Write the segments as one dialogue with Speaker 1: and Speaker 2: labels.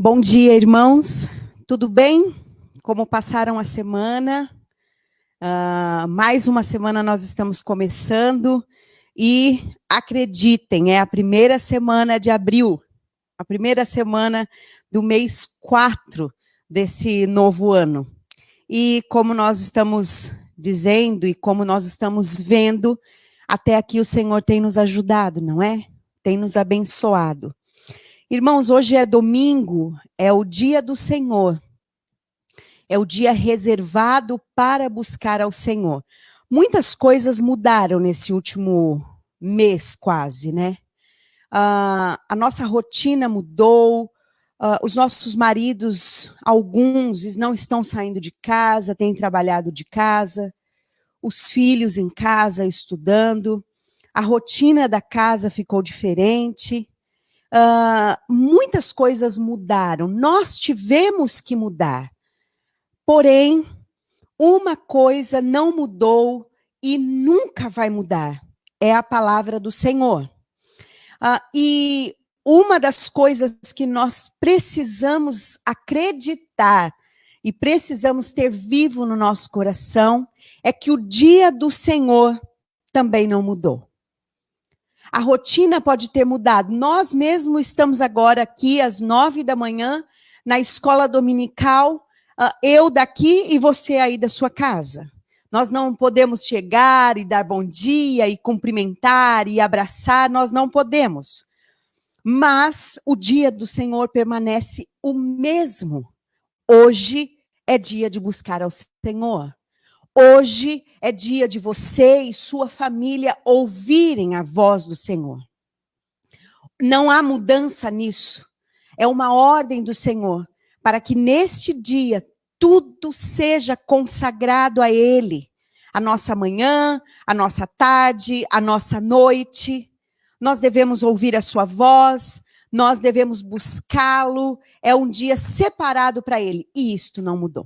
Speaker 1: Bom dia, irmãos. Tudo bem? Como passaram a semana? Mais uma semana nós estamos começando e acreditem, é a primeira semana de abril, a primeira semana do mês 4 desse novo ano. E como nós estamos dizendo e como nós estamos vendo, até aqui o Senhor tem nos ajudado, não é? Tem nos abençoado. Irmãos, hoje é domingo, é o dia do Senhor. É o dia reservado para buscar ao Senhor. Muitas coisas mudaram nesse último mês, quase, né? A nossa rotina mudou, os nossos maridos, alguns não estão saindo de casa, têm trabalhado de casa, os filhos em casa estudando, a rotina da casa ficou diferente. Muitas coisas mudaram, nós tivemos que mudar. Porém, uma coisa não mudou e nunca vai mudar, é a palavra do Senhor. E uma das coisas que nós precisamos acreditar e precisamos ter vivo no nosso coração é que o dia do Senhor também não mudou. A rotina pode ter mudado. Nós mesmos estamos agora aqui às 9 da manhã na escola dominical, eu daqui e você aí da sua casa. Nós não podemos chegar e dar bom dia e cumprimentar e abraçar, nós não podemos. Mas o dia do Senhor permanece o mesmo. Hoje é dia de buscar ao Senhor. Hoje é dia de você e sua família ouvirem a voz do Senhor. Não há mudança nisso. É uma ordem do Senhor para que neste dia tudo seja consagrado a Ele. A nossa manhã, a nossa tarde, a nossa noite. Nós devemos ouvir a sua voz, nós devemos buscá-lo. É um dia separado para Ele. E isto não mudou.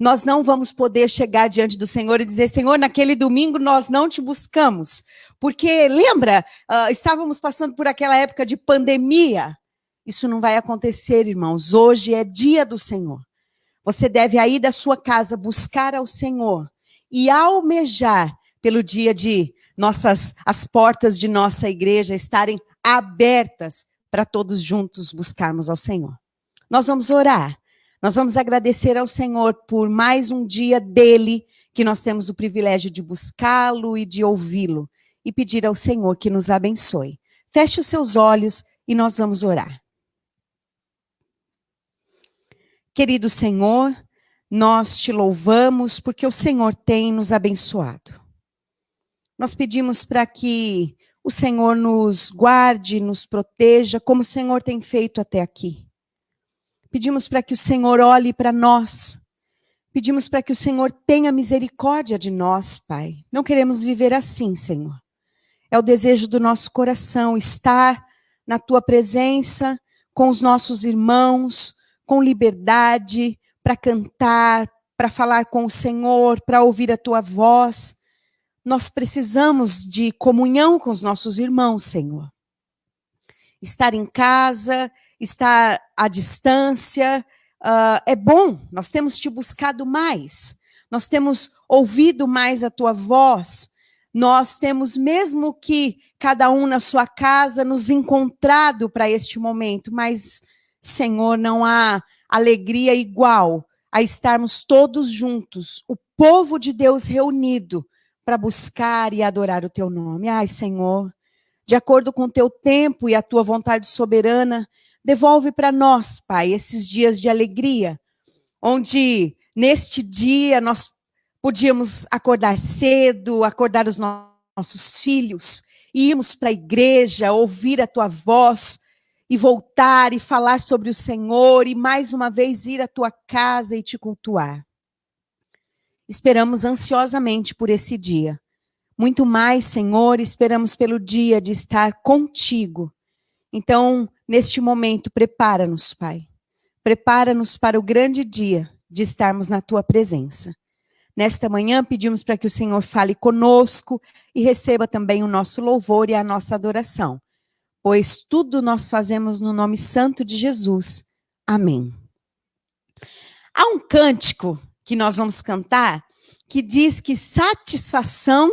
Speaker 1: Nós não vamos poder chegar diante do Senhor e dizer, Senhor, naquele domingo nós não te buscamos. Porque, lembra, estávamos passando por aquela época de pandemia. Isso não vai acontecer, irmãos. Hoje é dia do Senhor. Você deve aí da sua casa buscar ao Senhor e almejar pelo dia de as portas de nossa igreja estarem abertas para todos juntos buscarmos ao Senhor. Nós vamos orar. Nós vamos agradecer ao Senhor por mais um dia dele, que nós temos o privilégio de buscá-lo e de ouvi-lo. E pedir ao Senhor que nos abençoe. Feche os seus olhos e nós vamos orar. Querido Senhor, nós te louvamos porque o Senhor tem nos abençoado. Nós pedimos para que o Senhor nos guarde, nos proteja, como o Senhor tem feito até aqui. Pedimos para que o Senhor olhe para nós. Pedimos para que o Senhor tenha misericórdia de nós, Pai. Não queremos viver assim, Senhor. É o desejo do nosso coração estar na Tua presença, com os nossos irmãos, com liberdade, para cantar, para falar com o Senhor, para ouvir a Tua voz. Nós precisamos de comunhão com os nossos irmãos, Senhor. Estar em casa, estar à distância, é bom, nós temos te buscado mais, nós temos ouvido mais a tua voz, nós temos, mesmo que cada um na sua casa, nos encontrado para este momento, mas, Senhor, não há alegria igual a estarmos todos juntos, o povo de Deus reunido, para buscar e adorar o teu nome. Ai, Senhor, de acordo com o teu tempo e a tua vontade soberana, devolve para nós, Pai, esses dias de alegria, onde neste dia nós podíamos acordar cedo, acordar os nossos filhos, irmos para a igreja, ouvir a tua voz e voltar e falar sobre o Senhor e mais uma vez ir à tua casa e te cultuar. Esperamos ansiosamente por esse dia. Muito mais, Senhor, esperamos pelo dia de estar contigo. Então, neste momento, prepara-nos, Pai. Prepara-nos para o grande dia de estarmos na Tua presença. Nesta manhã, pedimos para que o Senhor fale conosco e receba também o nosso louvor e a nossa adoração. Pois tudo nós fazemos no nome santo de Jesus. Amém. Há um cântico que nós vamos cantar que diz que satisfação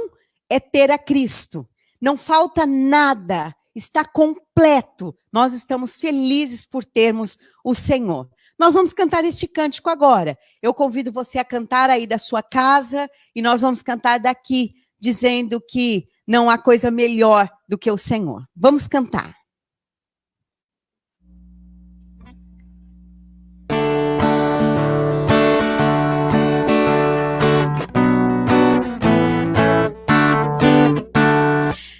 Speaker 1: é ter a Cristo. Não falta nada, está completo. Nós estamos felizes por termos o Senhor. Nós vamos cantar este cântico agora. Eu convido você a cantar aí da sua casa e nós vamos cantar daqui, dizendo que não há coisa melhor do que o Senhor. Vamos cantar.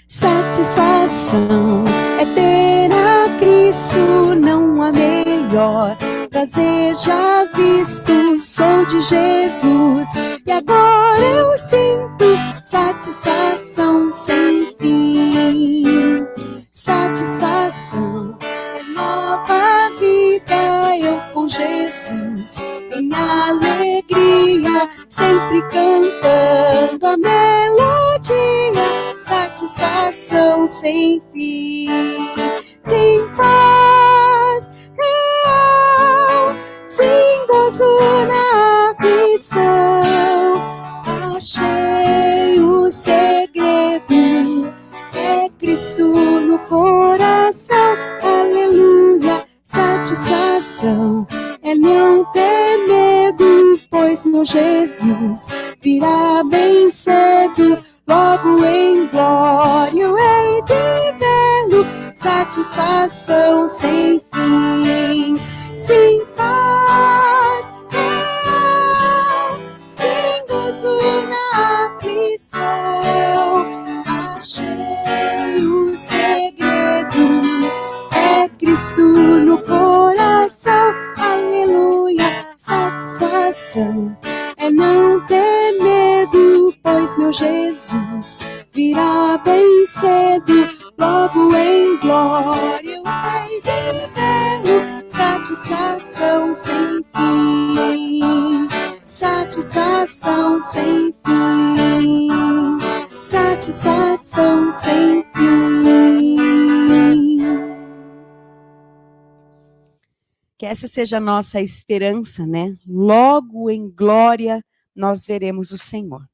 Speaker 1: Satisfação é ter a Cristo, não há melhor. Prazer já visto, sou de Jesus, e agora eu sinto satisfação sem fim. Satisfação é nova vida, eu com Jesus, em alegria, sempre cantando a melodia. Satisfação sem fim, sem paz real, sem gozo na aflição. Achei o segredo, é Cristo no coração. Aleluia, satisfação é não ter medo, pois meu Jesus virá bem cedo. Logo em glória eu hei de vê-lo, satisfação sem fim, sem paz real, sem gozo na aflição. Achei o segredo, é Cristo no coração. Aleluia, satisfação é não ter medo, pois meu Jesus virá bem cedo. Logo em glória eu hei de vê-lo, satisfação sem fim, satisfação sem fim, satisfação sem fim. Que essa seja a nossa esperança, né? Logo em glória nós veremos o Senhor.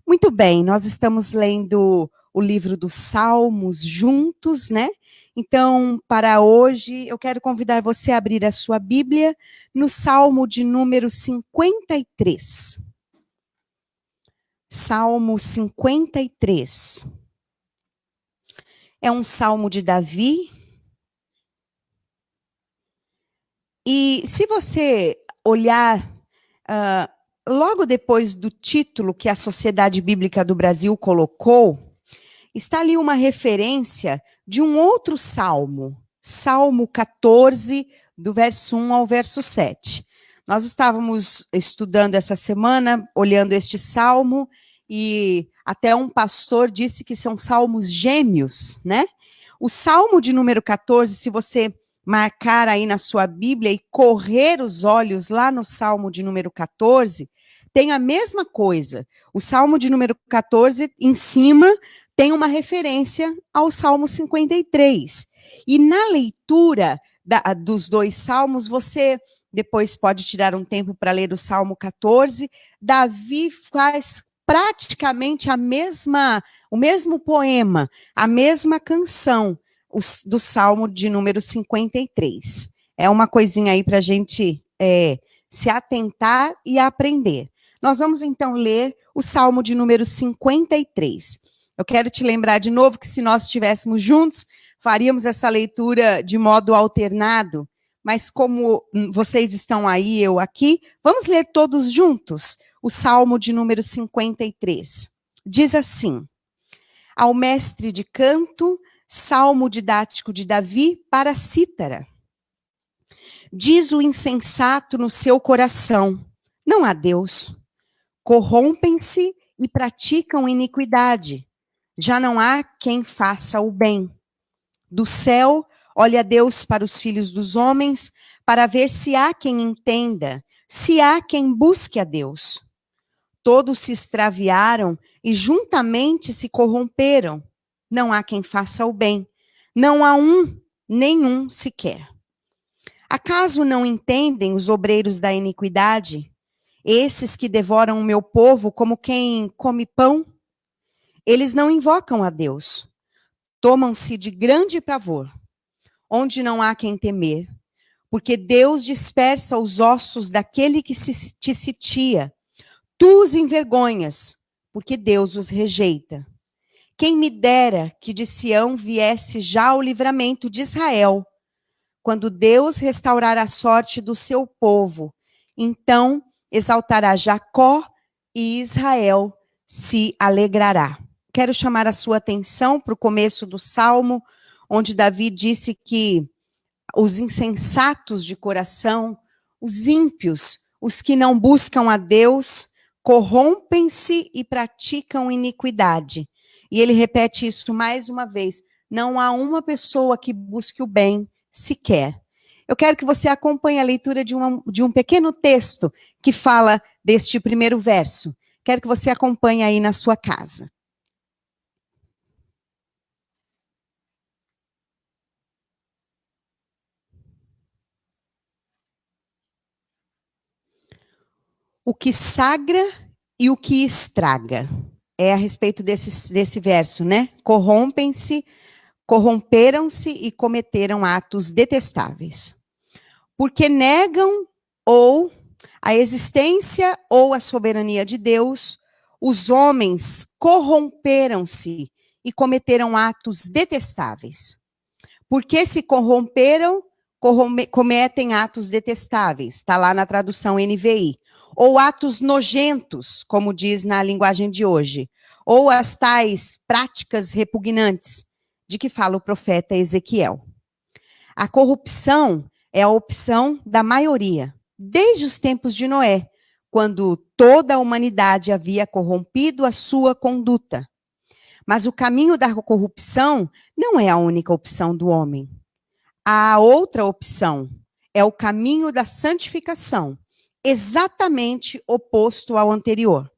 Speaker 1: Muito bem, nós estamos lendo o livro dos Salmos juntos, né? Então, para hoje, eu quero convidar você a abrir a sua Bíblia no Salmo de número 53. Salmo 53. É um salmo de Davi. E se você olhar, logo depois do título que a Sociedade Bíblica do Brasil colocou, está ali uma referência de um outro salmo, Salmo 14, do verso 1 ao verso 7. Nós estávamos estudando essa semana, olhando este salmo, e até um pastor disse que são salmos gêmeos, né? O salmo de número 14, se você marcar aí na sua Bíblia e correr os olhos lá no Salmo de número 14, tem a mesma coisa. O Salmo de número 14, em cima, tem uma referência ao Salmo 53. E na leitura dos dois salmos, você depois pode tirar um tempo para ler o Salmo 14. Davi faz praticamente o mesmo poema, a mesma canção do Salmo de número 53. É uma coisinha aí para a gente se atentar e aprender. Nós vamos então ler o Salmo de número 53. Eu quero te lembrar de novo que se nós estivéssemos juntos, faríamos essa leitura de modo alternado, mas como vocês estão aí, eu aqui, vamos ler todos juntos o Salmo de número 53. Diz assim: ao mestre de canto, salmo didático de Davi para cítara. Diz o insensato no seu coração: não há Deus. Corrompem-se e praticam iniquidade. Já não há quem faça o bem. Do céu, olha Deus para os filhos dos homens, para ver se há quem entenda, se há quem busque a Deus. Todos se extraviaram e juntamente se corromperam. Não há quem faça o bem. Não há nenhum sequer. Acaso não entendem os obreiros da iniquidade, esses que devoram o meu povo como quem come pão? Eles não invocam a Deus, tomam-se de grande pavor, onde não há quem temer, porque Deus dispersa os ossos daquele que te sitia. Tu os envergonhas, porque Deus os rejeita. Quem me dera que de Sião viesse já o livramento de Israel, quando Deus restaurar a sorte do seu povo, então exaltará Jacó e Israel se alegrará. Quero chamar a sua atenção para o começo do Salmo, onde Davi disse que os insensatos de coração, os ímpios, os que não buscam a Deus, corrompem-se e praticam iniquidade. E ele repete isso mais uma vez: não há uma pessoa que busque o bem sequer. Eu quero que você acompanhe a leitura de um pequeno texto que fala deste primeiro verso. Quero que você acompanhe aí na sua casa. O que sagra e o que estraga. É a respeito desse verso, né? Corromperam-se e cometeram atos detestáveis. Porque negam ou a existência ou a soberania de Deus, os homens corromperam-se e cometeram atos detestáveis. Porque se corromperam, cometem atos detestáveis. Está lá na tradução NVI. Ou atos nojentos, como diz na linguagem de hoje. Ou as tais práticas repugnantes, de que fala o profeta Ezequiel. A corrupção é a opção da maioria, desde os tempos de Noé, quando toda a humanidade havia corrompido a sua conduta. Mas o caminho da corrupção não é a única opção do homem. A outra opção é o caminho da santificação, exatamente oposto ao anterior.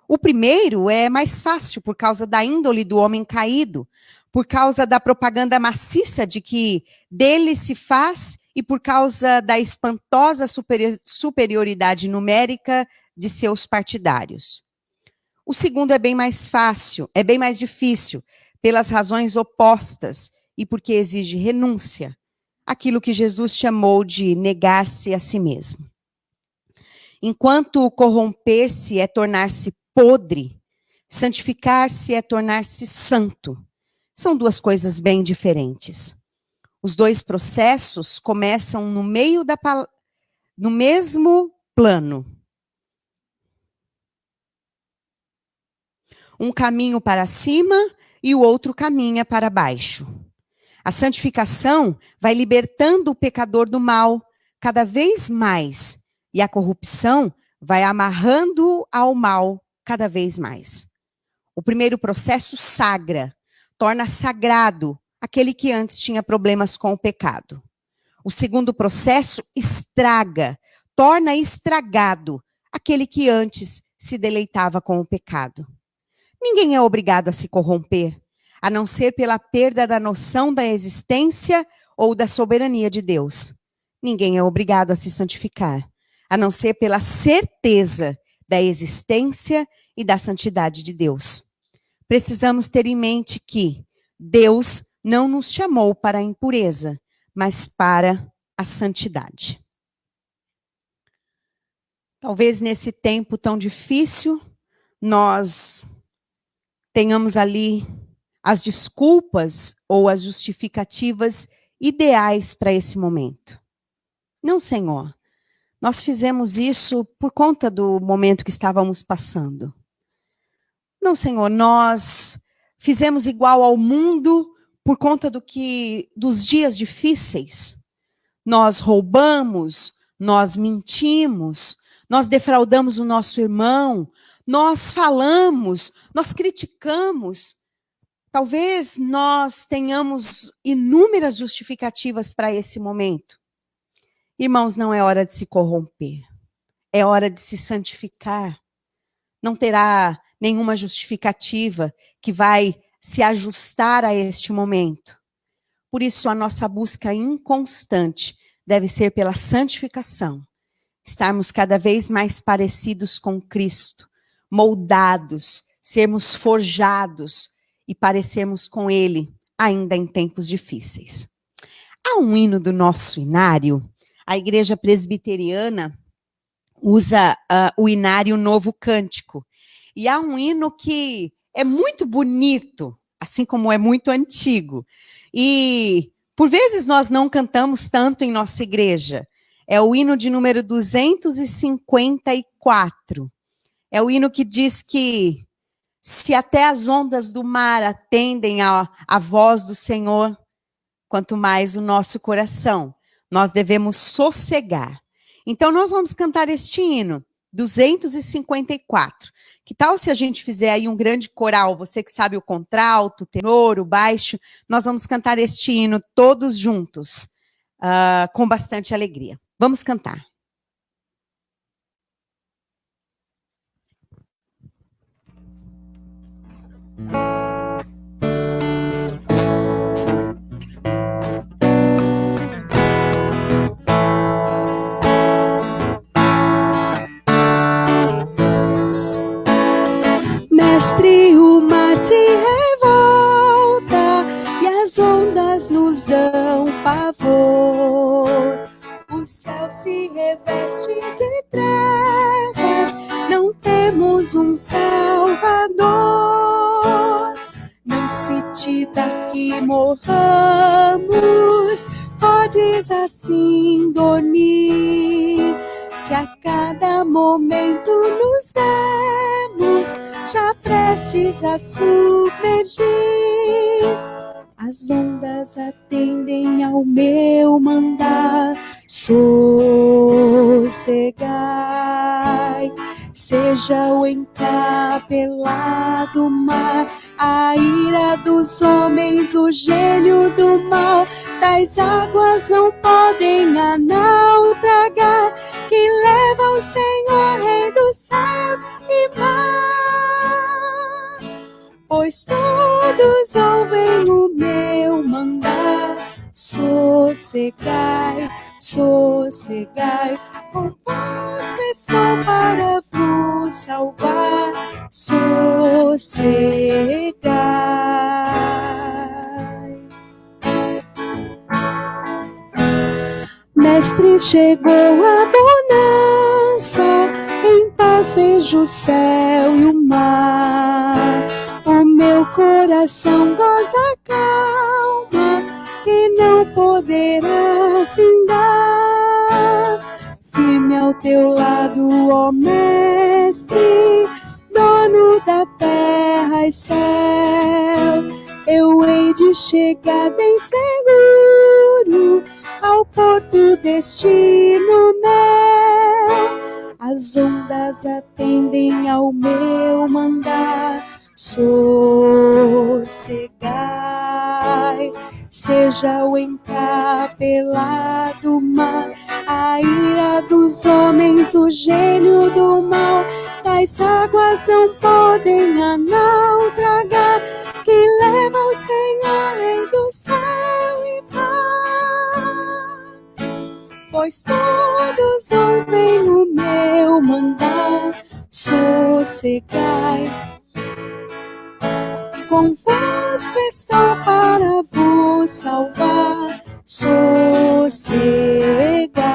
Speaker 1: O primeiro é mais fácil por causa da índole do homem caído, por causa da propaganda maciça de que dele se faz e por causa da espantosa superioridade numérica de seus partidários. O segundo é bem mais fácil, é bem mais difícil, pelas razões opostas e porque exige renúncia, aquilo que Jesus chamou de negar-se a si mesmo. Enquanto corromper-se é tornar-se podre, santificar-se é tornar-se santo. São duas coisas bem diferentes. Os dois processos começam no mesmo plano. Um caminho para cima e o outro caminha para baixo. A santificação vai libertando o pecador do mal cada vez mais, e a corrupção vai amarrando ao mal cada vez mais. O primeiro processo sagra, torna sagrado aquele que antes tinha problemas com o pecado. O segundo processo estraga, torna estragado aquele que antes se deleitava com o pecado. Ninguém é obrigado a se corromper, a não ser pela perda da noção da existência ou da soberania de Deus. Ninguém é obrigado a se santificar, a não ser pela certeza da existência e da santidade de Deus. Precisamos ter em mente que Deus não nos chamou para a impureza, mas para a santidade. Talvez nesse tempo tão difícil, nós tenhamos ali as desculpas ou as justificativas ideais para esse momento. Não, Senhor, nós fizemos isso por conta do momento que estávamos passando. Não, Senhor, nós fizemos igual ao mundo por conta dos dias difíceis. Nós roubamos, nós mentimos, nós defraudamos o nosso irmão, nós falamos, nós criticamos. Talvez nós tenhamos inúmeras justificativas para esse momento. Irmãos, não é hora de se corromper. É hora de se santificar. Não terá nenhuma justificativa que vai se ajustar a este momento. Por isso, a nossa busca inconstante deve ser pela santificação. Estarmos cada vez mais parecidos com Cristo, moldados, sermos forjados e parecermos com Ele, ainda em tempos difíceis. Há um hino do nosso inário, a Igreja Presbiteriana usa o inário Novo Cântico. E há um hino que é muito bonito, assim como é muito antigo. E, por vezes, nós não cantamos tanto em nossa igreja. É o hino de número 254. É o hino que diz que se até as ondas do mar atendem à voz do Senhor, quanto mais o nosso coração, nós devemos sossegar. Então, nós vamos cantar este hino, 254. Que tal se a gente fizer aí um grande coral? Você que sabe o contralto, o tenor, o baixo, nós vamos cantar este hino todos juntos, com bastante alegria. Vamos cantar. Mestre, o mar se revolta e as ondas nos dão pavor. O céu se reveste de trevas, não temos um Salvador. Não se te dá que morramos, podes assim dormir. Se a cada momento nos vemos, já prestes a submergir, as ondas atendem ao meu mandar. Sossegai, seja o encapelado mar, a ira dos homens, o gênio do mal, das águas não podem a naufragar, que leva o Senhor, Rei dos céus e mar. Pois todos ouvem o meu mandar. Sossegai, sossegai, convosco estou para vos salvar. Sossegai. Mestre, chegou a bonança, em paz vejo o céu e o mar. O meu coração goza calma, que não poderá findar. Firme ao teu lado, ó Mestre, dono da terra e céu, eu hei de chegar bem seguro ao porto destino meu. As ondas atendem ao meu mandar. Sossegai, seja o encapelado mar, a ira dos homens, o gênio do mal, das águas não podem a naufragar, que leva o Senhor, Rei do céu e mar. Pois todos ouvem o meu mandar. Sossegai, convosco estou para vos salvar. Sossegai.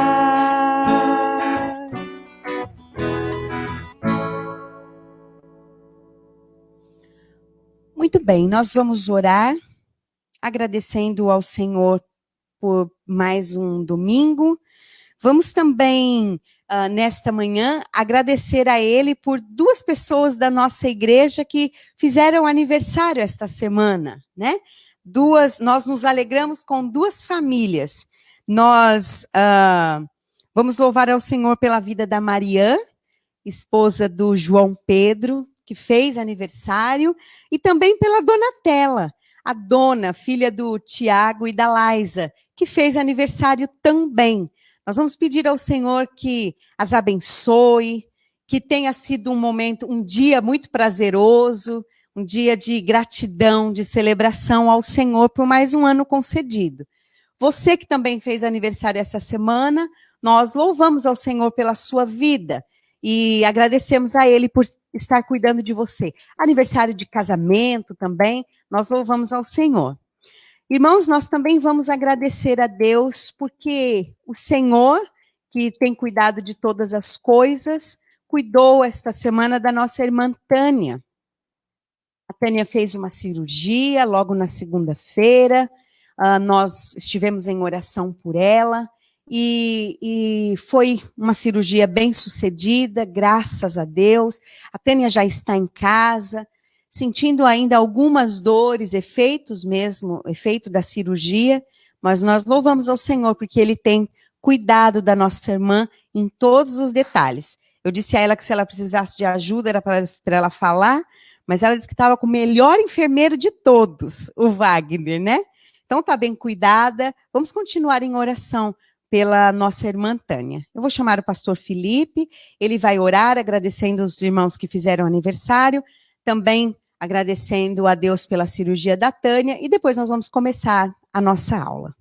Speaker 1: Muito bem, nós vamos orar, agradecendo ao Senhor por mais um domingo. Vamos também, nesta manhã, agradecer a Ele por duas pessoas da nossa igreja que fizeram aniversário esta semana, né? Nós nos alegramos com duas famílias. Nós vamos louvar ao Senhor pela vida da Mariã, esposa do João Pedro, que fez aniversário, e também pela Donatella, a dona, filha do Tiago e da Laisa, que fez aniversário também. Nós vamos pedir ao Senhor que as abençoe, que tenha sido um dia muito prazeroso, um dia de gratidão, de celebração ao Senhor por mais um ano concedido. Você que também fez aniversário essa semana, nós louvamos ao Senhor pela sua vida e agradecemos a Ele por estar cuidando de você. Aniversário de casamento também, nós louvamos ao Senhor. Irmãos, nós também vamos agradecer a Deus porque o Senhor, que tem cuidado de todas as coisas, cuidou esta semana da nossa irmã Tânia. A Tânia fez uma cirurgia logo na segunda-feira, nós estivemos em oração por ela, e foi uma cirurgia bem sucedida, graças a Deus. A Tânia já está em casa, sentindo ainda algumas dores, efeito da cirurgia, mas nós louvamos ao Senhor, porque Ele tem cuidado da nossa irmã em todos os detalhes. Eu disse a ela que se ela precisasse de ajuda, era para ela falar, mas ela disse que estava com o melhor enfermeiro de todos, o Wagner, né? Então está bem cuidada. Vamos continuar em oração pela nossa irmã Tânia. Eu vou chamar o pastor Felipe, ele vai orar agradecendo os irmãos que fizeram aniversário, também agradecendo a Deus pela cirurgia da Tânia, e depois nós vamos começar a nossa aula.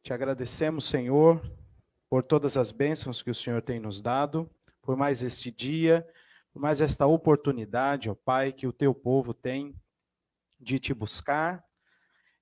Speaker 2: Te agradecemos, Senhor, por todas as bênçãos que o Senhor tem nos dado, por mais este dia, por mais esta oportunidade, ó Pai, que o teu povo tem de te buscar,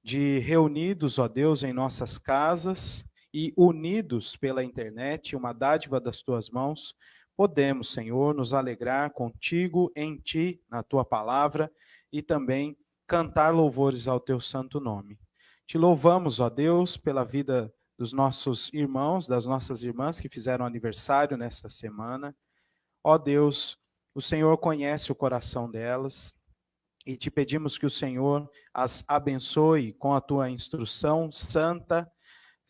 Speaker 2: de reunidos, ó Deus, em nossas casas e unidos pela internet, uma dádiva das tuas mãos, podemos, Senhor, nos alegrar contigo, em ti, na tua palavra e também cantar louvores ao teu santo nome. Te louvamos, ó Deus, pela vida dos nossos irmãos, das nossas irmãs que fizeram aniversário nesta semana. Ó Deus, o Senhor conhece o coração delas e te pedimos que o Senhor as abençoe com a tua instrução santa,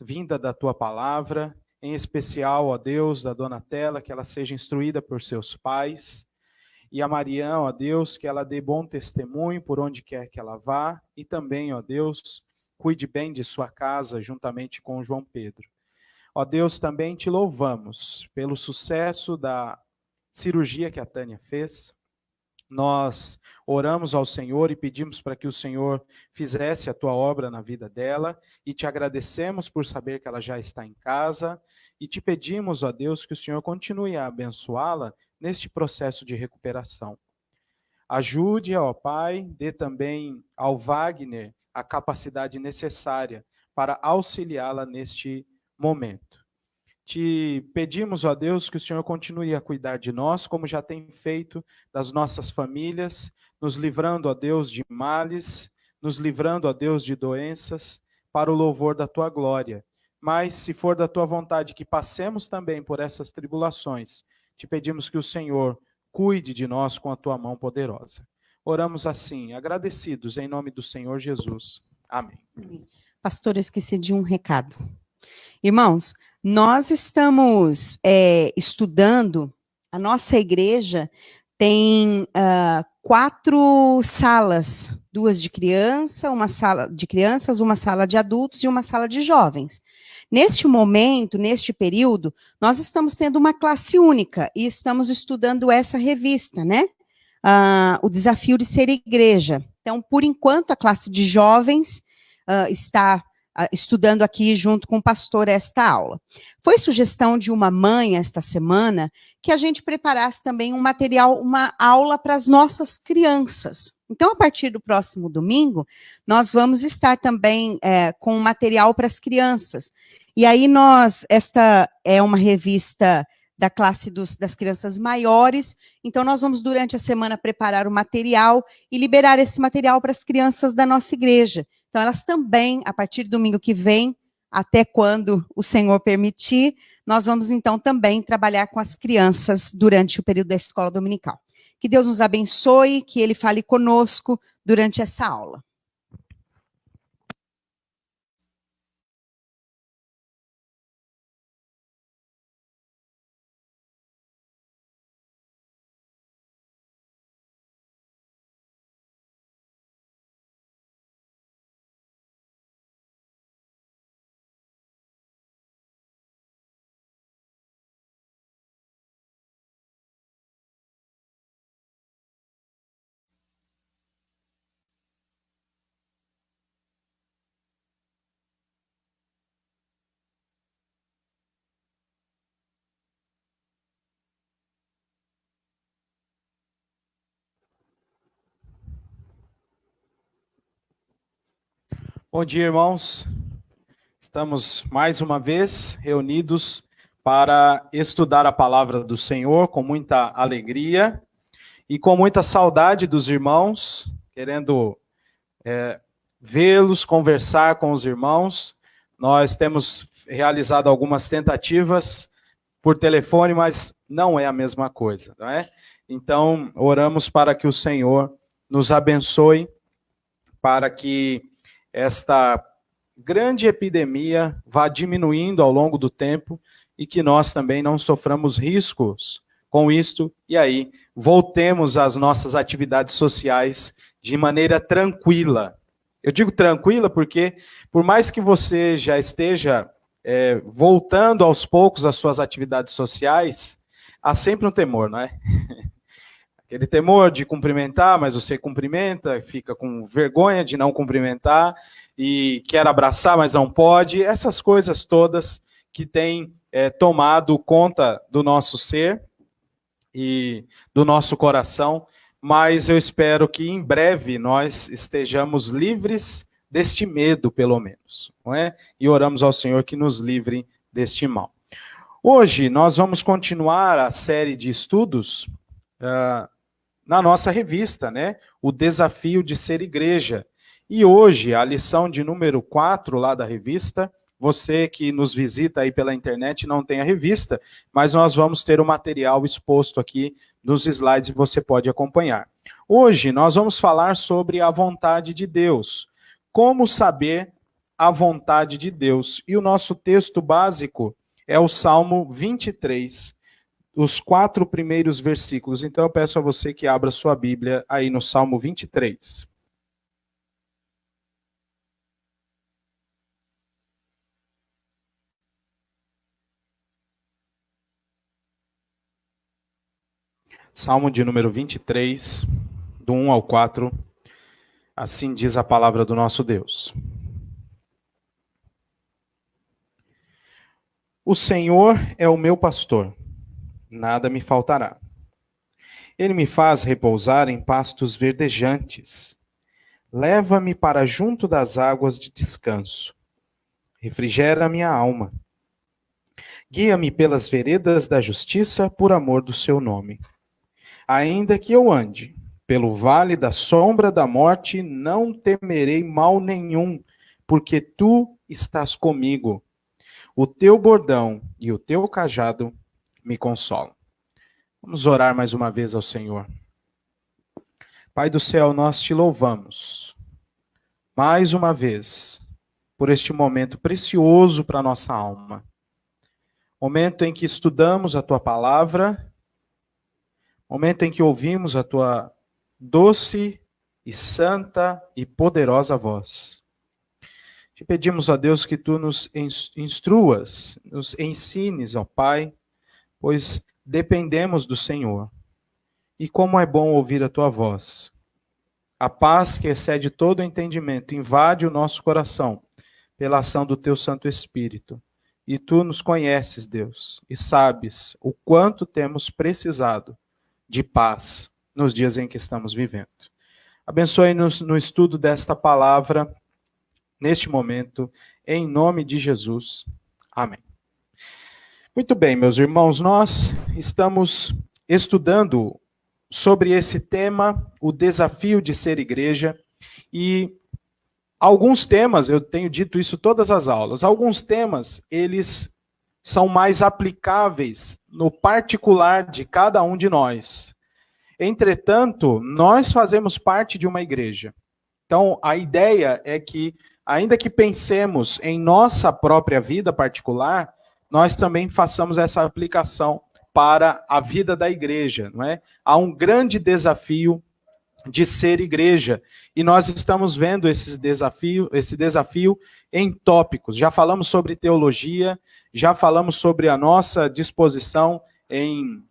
Speaker 2: vinda da tua palavra, em especial, ó Deus, da Donatella, que ela seja instruída por seus pais, e a Mariana, ó Deus, que ela dê bom testemunho por onde quer que ela vá, e também, ó Deus, cuide bem de sua casa juntamente com o João Pedro. Ó Deus, também te louvamos pelo sucesso da cirurgia que a Tânia fez. Nós oramos ao Senhor e pedimos para que o Senhor fizesse a tua obra na vida dela, e te agradecemos por saber que ela já está em casa, e te pedimos, ó Deus, que o Senhor continue a abençoá-la neste processo de recuperação. Ajude, ó Pai, dê também ao Wagner a capacidade necessária para auxiliá-la neste momento. Te pedimos, ó Deus, que o Senhor continue a cuidar de nós, como já tem feito das nossas famílias, nos livrando, ó Deus, de males, nos livrando, ó Deus, de doenças, para o louvor da tua glória. Mas, se for da tua vontade que passemos também por essas tribulações, te pedimos que o Senhor cuide de nós com a tua mão poderosa. Oramos assim, agradecidos, em nome do Senhor Jesus. Amém.
Speaker 1: Pastor, eu esqueci de um recado. Irmãos, nós estamos estudando, a nossa igreja tem 4 salas, 2 de criança, uma sala de crianças, uma sala de adultos e uma sala de jovens. Neste momento, neste período, nós estamos tendo uma classe única e estamos estudando essa revista, né? O Desafio de Ser Igreja. Então, por enquanto, a classe de jovens está estudando aqui junto com o pastor esta aula. Foi sugestão de uma mãe esta semana que a gente preparasse também um material, uma aula para as nossas crianças. Então, a partir do próximo domingo, nós vamos estar também com material para as crianças. E aí esta é uma revista da classe das crianças maiores, então nós vamos durante a semana preparar o material e liberar esse material para as crianças da nossa igreja. Então, elas também, a partir do domingo que vem, até quando o Senhor permitir, nós vamos, então, também trabalhar com as crianças durante o período da escola dominical. Que Deus nos abençoe, que Ele fale conosco durante essa aula.
Speaker 2: Bom dia, irmãos. Estamos mais uma vez reunidos para estudar a palavra do Senhor com muita alegria e com muita saudade dos irmãos, querendo vê-los, conversar com os irmãos. Nós temos realizado algumas tentativas por telefone, mas não é a mesma coisa, não é? Então, oramos para que o Senhor nos abençoe, para que esta grande epidemia vá diminuindo ao longo do tempo e que nós também não soframos riscos com isto, e aí voltemos às nossas atividades sociais de maneira tranquila. Eu digo tranquila porque, por mais que você já esteja voltando aos poucos às suas atividades sociais, há sempre um temor, não é? Aquele temor de cumprimentar, mas você cumprimenta, fica com vergonha de não cumprimentar, e quer abraçar, mas não pode. Essas coisas todas que têm tomado conta do nosso ser e do nosso coração, mas eu espero que em breve nós estejamos livres deste medo, pelo menos, não é? E oramos ao Senhor que nos livre deste mal. Hoje nós vamos continuar a série de estudos na nossa revista, né? O Desafio de Ser Igreja. E hoje, a lição de número 4 lá da revista, você que nos visita aí pela internet não tem a revista, mas nós vamos ter o material exposto aqui nos slides e você pode acompanhar. Hoje nós vamos falar sobre a vontade de Deus. Como saber a vontade de Deus? E o nosso texto básico é o Salmo 23, os 4 primeiros versículos. Então eu peço a você que abra sua Bíblia aí no Salmo 23. Salmo de número 23, do 1 ao 4, assim diz a palavra do nosso Deus. O Senhor é o meu pastor, nada me faltará. Ele me faz repousar em pastos verdejantes. Leva-me para junto das águas de descanso. Refrigera minha alma. Guia-me pelas veredas da justiça por amor do seu nome. Ainda que eu ande pelo vale da sombra da morte, não temerei mal nenhum, porque tu estás comigo. O teu bordão e o teu cajado me consolam. Vamos orar mais uma vez ao Senhor. Pai do céu, nós te louvamos mais uma vez por este momento precioso para a nossa alma. Momento em que estudamos a tua palavra, momento em que ouvimos a tua doce e santa e poderosa voz. Te pedimos, ó Deus, que tu nos instruas, nos ensines, ó Pai, pois dependemos do Senhor. E como é bom ouvir a tua voz. A paz que excede todo o entendimento invade o nosso coração pela ação do teu Santo Espírito. E tu nos conheces, Deus, e sabes o quanto temos precisado de paz nos dias em que estamos vivendo. Abençoe-nos no estudo desta palavra, neste momento, em nome de Jesus. Amém. Muito bem, meus irmãos, nós estamos estudando sobre esse tema, o desafio de ser igreja, e alguns temas, eu tenho dito isso todas as aulas, alguns temas, eles são mais aplicáveis no particular de cada um de nós. Entretanto, nós fazemos parte de uma igreja. Então, a ideia é que, ainda que pensemos em nossa própria vida particular, nós também façamos essa aplicação para a vida da igreja, não é? Há um grande desafio de ser igreja, e nós estamos vendo esse desafio em tópicos. Já falamos sobre teologia, já falamos sobre a nossa disposição em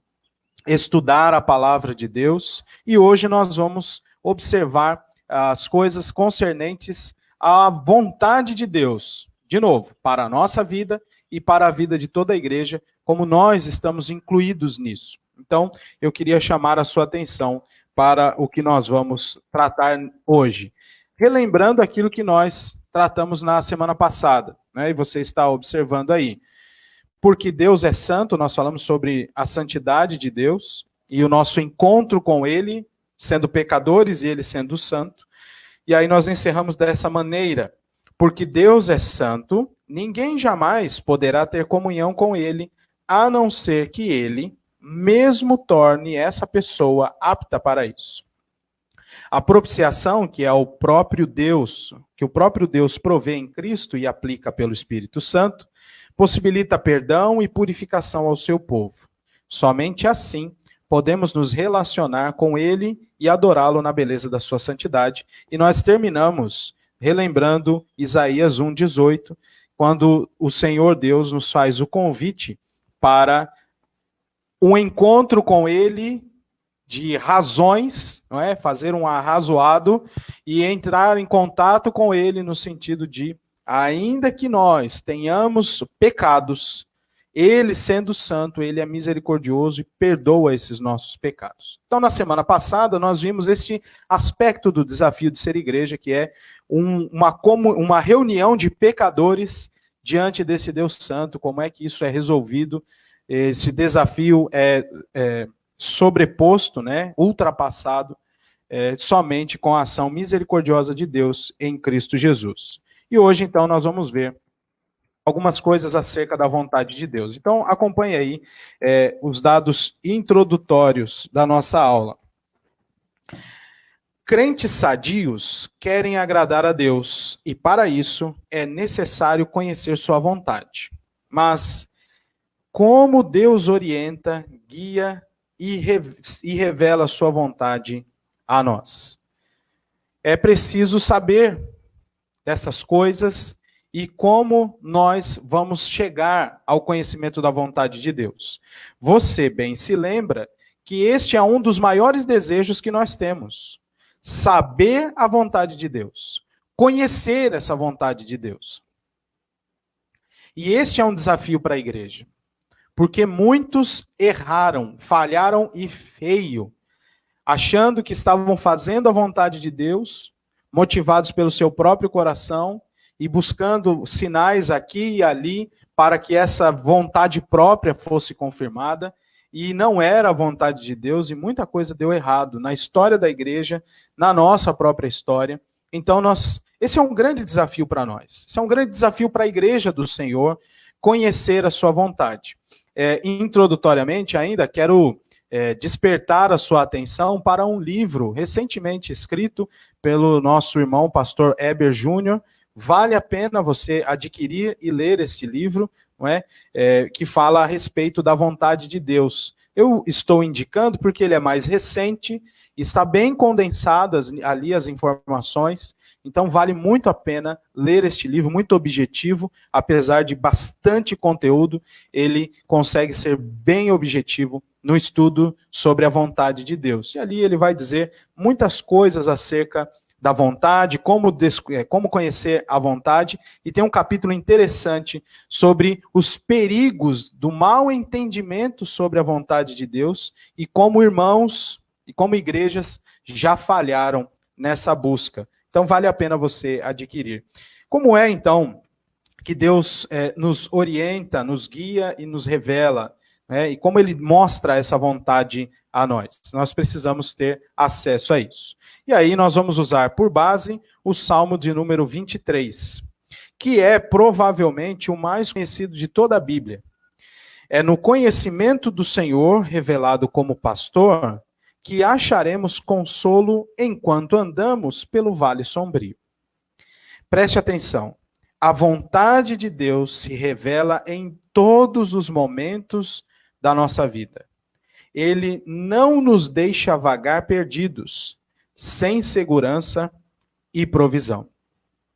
Speaker 2: estudar a palavra de Deus, e hoje nós vamos observar as coisas concernentes à vontade de Deus, de novo, para a nossa vida e para a vida de toda a igreja, como nós estamos incluídos nisso. Então, eu queria chamar a sua atenção para o que nós vamos tratar hoje. Relembrando aquilo que nós tratamos na semana passada, né? E você está observando aí. Porque Deus é santo, nós falamos sobre a santidade de Deus e o nosso encontro com Ele, sendo pecadores e Ele sendo santo. E aí nós encerramos dessa maneira. Porque Deus é santo, ninguém jamais poderá ter comunhão com Ele, a não ser que Ele mesmo torne essa pessoa apta para isso. A propiciação, que é o próprio Deus, que o próprio Deus provê em Cristo e aplica pelo Espírito Santo, possibilita perdão e purificação ao seu povo. Somente assim podemos nos relacionar com Ele e adorá-lo na beleza da sua santidade. E nós terminamos relembrando Isaías 1:18, quando o Senhor Deus nos faz o convite para um encontro com Ele de razões, não é? Fazer um arrazoado e entrar em contato com Ele no sentido de, ainda que nós tenhamos pecados, Ele sendo santo, Ele é misericordioso e perdoa esses nossos pecados. Então, na semana passada, nós vimos este aspecto do desafio de ser igreja, que é uma reunião de pecadores diante desse Deus santo, como é que isso é resolvido. Esse desafio é sobreposto, né, ultrapassado, somente com a ação misericordiosa de Deus em Cristo Jesus. E hoje, então, nós vamos ver algumas coisas acerca da vontade de Deus. Então, acompanhe aí os dados introdutórios da nossa aula. Crentes sadios querem agradar a Deus, e para isso é necessário conhecer sua vontade. Mas como Deus orienta, guia e revela sua vontade a nós? É preciso saber dessas coisas e como nós vamos chegar ao conhecimento da vontade de Deus. Você bem se lembra que este é um dos maiores desejos que nós temos. Saber a vontade de Deus. Conhecer essa vontade de Deus. E este é um desafio para a igreja. Porque muitos erraram, falharam e feio, achando que estavam fazendo a vontade de Deus, motivados pelo seu próprio coração e buscando sinais aqui e ali para que essa vontade própria fosse confirmada, e não era a vontade de Deus, e muita coisa deu errado na história da igreja, na nossa própria história. Então, esse é um grande desafio para nós. Esse é um grande desafio para a igreja do Senhor, conhecer a sua vontade. Introdutoriamente, ainda quero despertar a sua atenção para um livro recentemente escrito pelo nosso irmão pastor Eber Júnior. Vale a pena você adquirir e ler este livro, não é? Que fala a respeito da vontade de Deus. Eu estou indicando porque ele é mais recente, está bem condensado ali as informações. Então, vale muito a pena ler este livro, muito objetivo, apesar de bastante conteúdo, ele consegue ser bem objetivo no estudo sobre a vontade de Deus. E ali ele vai dizer muitas coisas acerca da vontade, como conhecer a vontade, e tem um capítulo interessante sobre os perigos do mau entendimento sobre a vontade de Deus, e como irmãos e como igrejas já falharam nessa busca. Então, vale a pena você adquirir. Como é, então, que Deus nos orienta, nos guia e nos revela, né? E como Ele mostra essa vontade a nós? Nós precisamos ter acesso a isso. E aí nós vamos usar por base o Salmo de número 23, que é provavelmente o mais conhecido de toda a Bíblia. É no conhecimento do Senhor, revelado como pastor, que acharemos consolo enquanto andamos pelo vale sombrio. Preste atenção. A vontade de Deus se revela em todos os momentos da nossa vida. Ele não nos deixa vagar perdidos, sem segurança e provisão.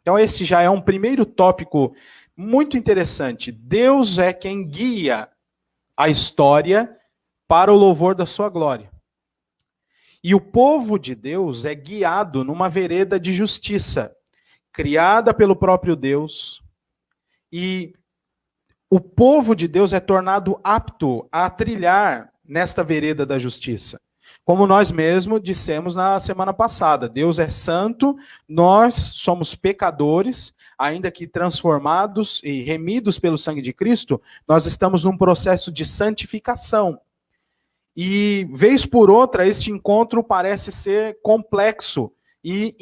Speaker 2: Então, esse já é um primeiro tópico muito interessante. Deus é quem guia a história para o louvor da sua glória. E o povo de Deus é guiado numa vereda de justiça, criada pelo próprio Deus, e o povo de Deus é tornado apto a trilhar nesta vereda da justiça. Como nós mesmos dissemos na semana passada, Deus é santo, nós somos pecadores, ainda que transformados e remidos pelo sangue de Cristo, nós estamos num processo de santificação. E, vez por outra, este encontro parece ser complexo e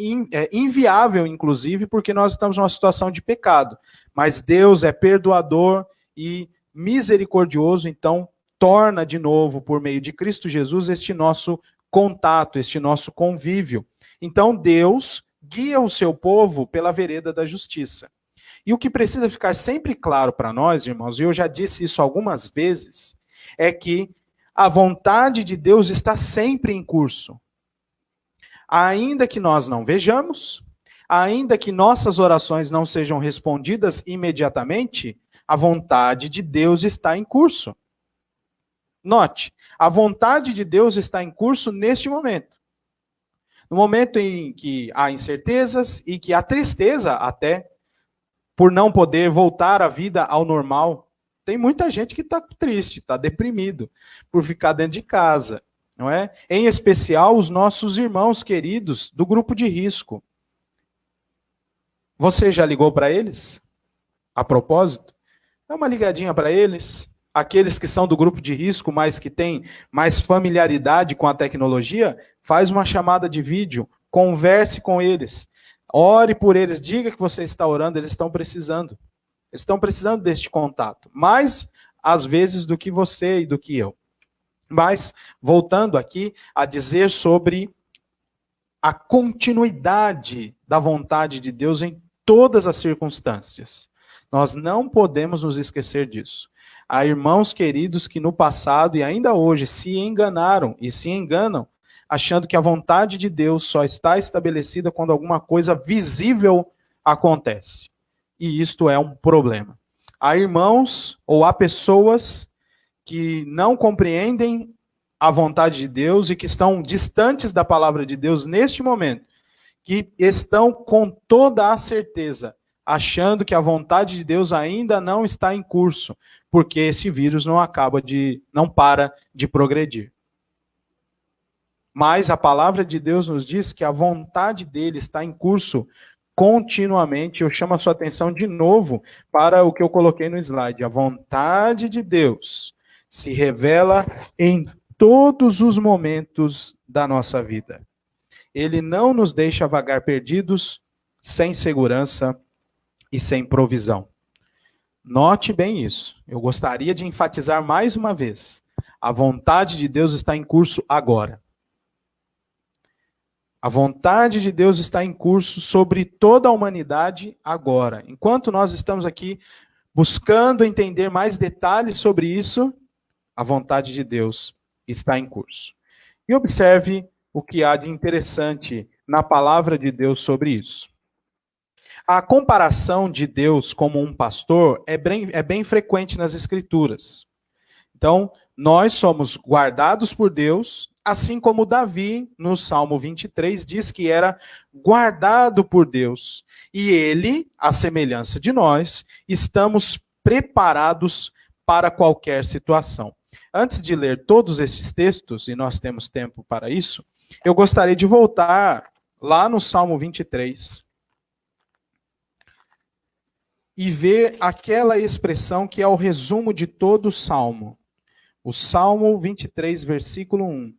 Speaker 2: inviável, inclusive, porque nós estamos numa situação de pecado. Mas Deus é perdoador e misericordioso, então torna de novo, por meio de Cristo Jesus, este nosso contato, este nosso convívio. Então Deus guia o seu povo pela vereda da justiça. E o que precisa ficar sempre claro para nós, irmãos, e eu já disse isso algumas vezes, é que a vontade de Deus está sempre em curso. Ainda que nós não vejamos, ainda que nossas orações não sejam respondidas imediatamente, a vontade de Deus está em curso. Note, a vontade de Deus está em curso neste momento. No momento em que há incertezas e que há tristeza até, por não poder voltar a vida ao normal. Tem muita gente que está triste, está deprimido, por ficar dentro de casa, não é? Em especial os nossos irmãos queridos do grupo de risco. Você já ligou para eles? A propósito? Dá uma ligadinha para eles. Aqueles que são do grupo de risco, mas que têm mais familiaridade com a tecnologia, faz uma chamada de vídeo, converse com eles, ore por eles, diga que você está orando, eles estão precisando. Eles estão precisando deste contato, mais às vezes do que você e do que eu. Mas, voltando aqui a dizer sobre a continuidade da vontade de Deus em todas as circunstâncias. Nós não podemos nos esquecer disso. Há irmãos queridos que no passado e ainda hoje se enganaram e se enganam, achando que a vontade de Deus só está estabelecida quando alguma coisa visível acontece. E isto é um problema. Há irmãos ou há pessoas que não compreendem a vontade de Deus e que estão distantes da palavra de Deus neste momento, que estão com toda a certeza achando que a vontade de Deus ainda não está em curso, porque esse vírus não para de progredir. Mas a palavra de Deus nos diz que a vontade dele está em curso continuamente. Eu chamo a sua atenção de novo para o que eu coloquei no slide. A vontade de Deus se revela em todos os momentos da nossa vida. Ele não nos deixa vagar perdidos, sem segurança e sem provisão. Note bem isso. Eu gostaria de enfatizar mais uma vez. A vontade de Deus está em curso agora. A vontade de Deus está em curso sobre toda a humanidade agora. Enquanto nós estamos aqui buscando entender mais detalhes sobre isso, a vontade de Deus está em curso. E observe o que há de interessante na palavra de Deus sobre isso. A comparação de Deus como um pastor é bem frequente nas Escrituras. Então, nós somos guardados por Deus, assim como Davi, no Salmo 23, diz que era guardado por Deus. E ele, à semelhança de nós, estamos preparados para qualquer situação. Antes de ler todos esses textos, e nós temos tempo para isso, eu gostaria de voltar lá no Salmo 23 e ver aquela expressão que é o resumo de todo o Salmo. O Salmo 23, versículo 1.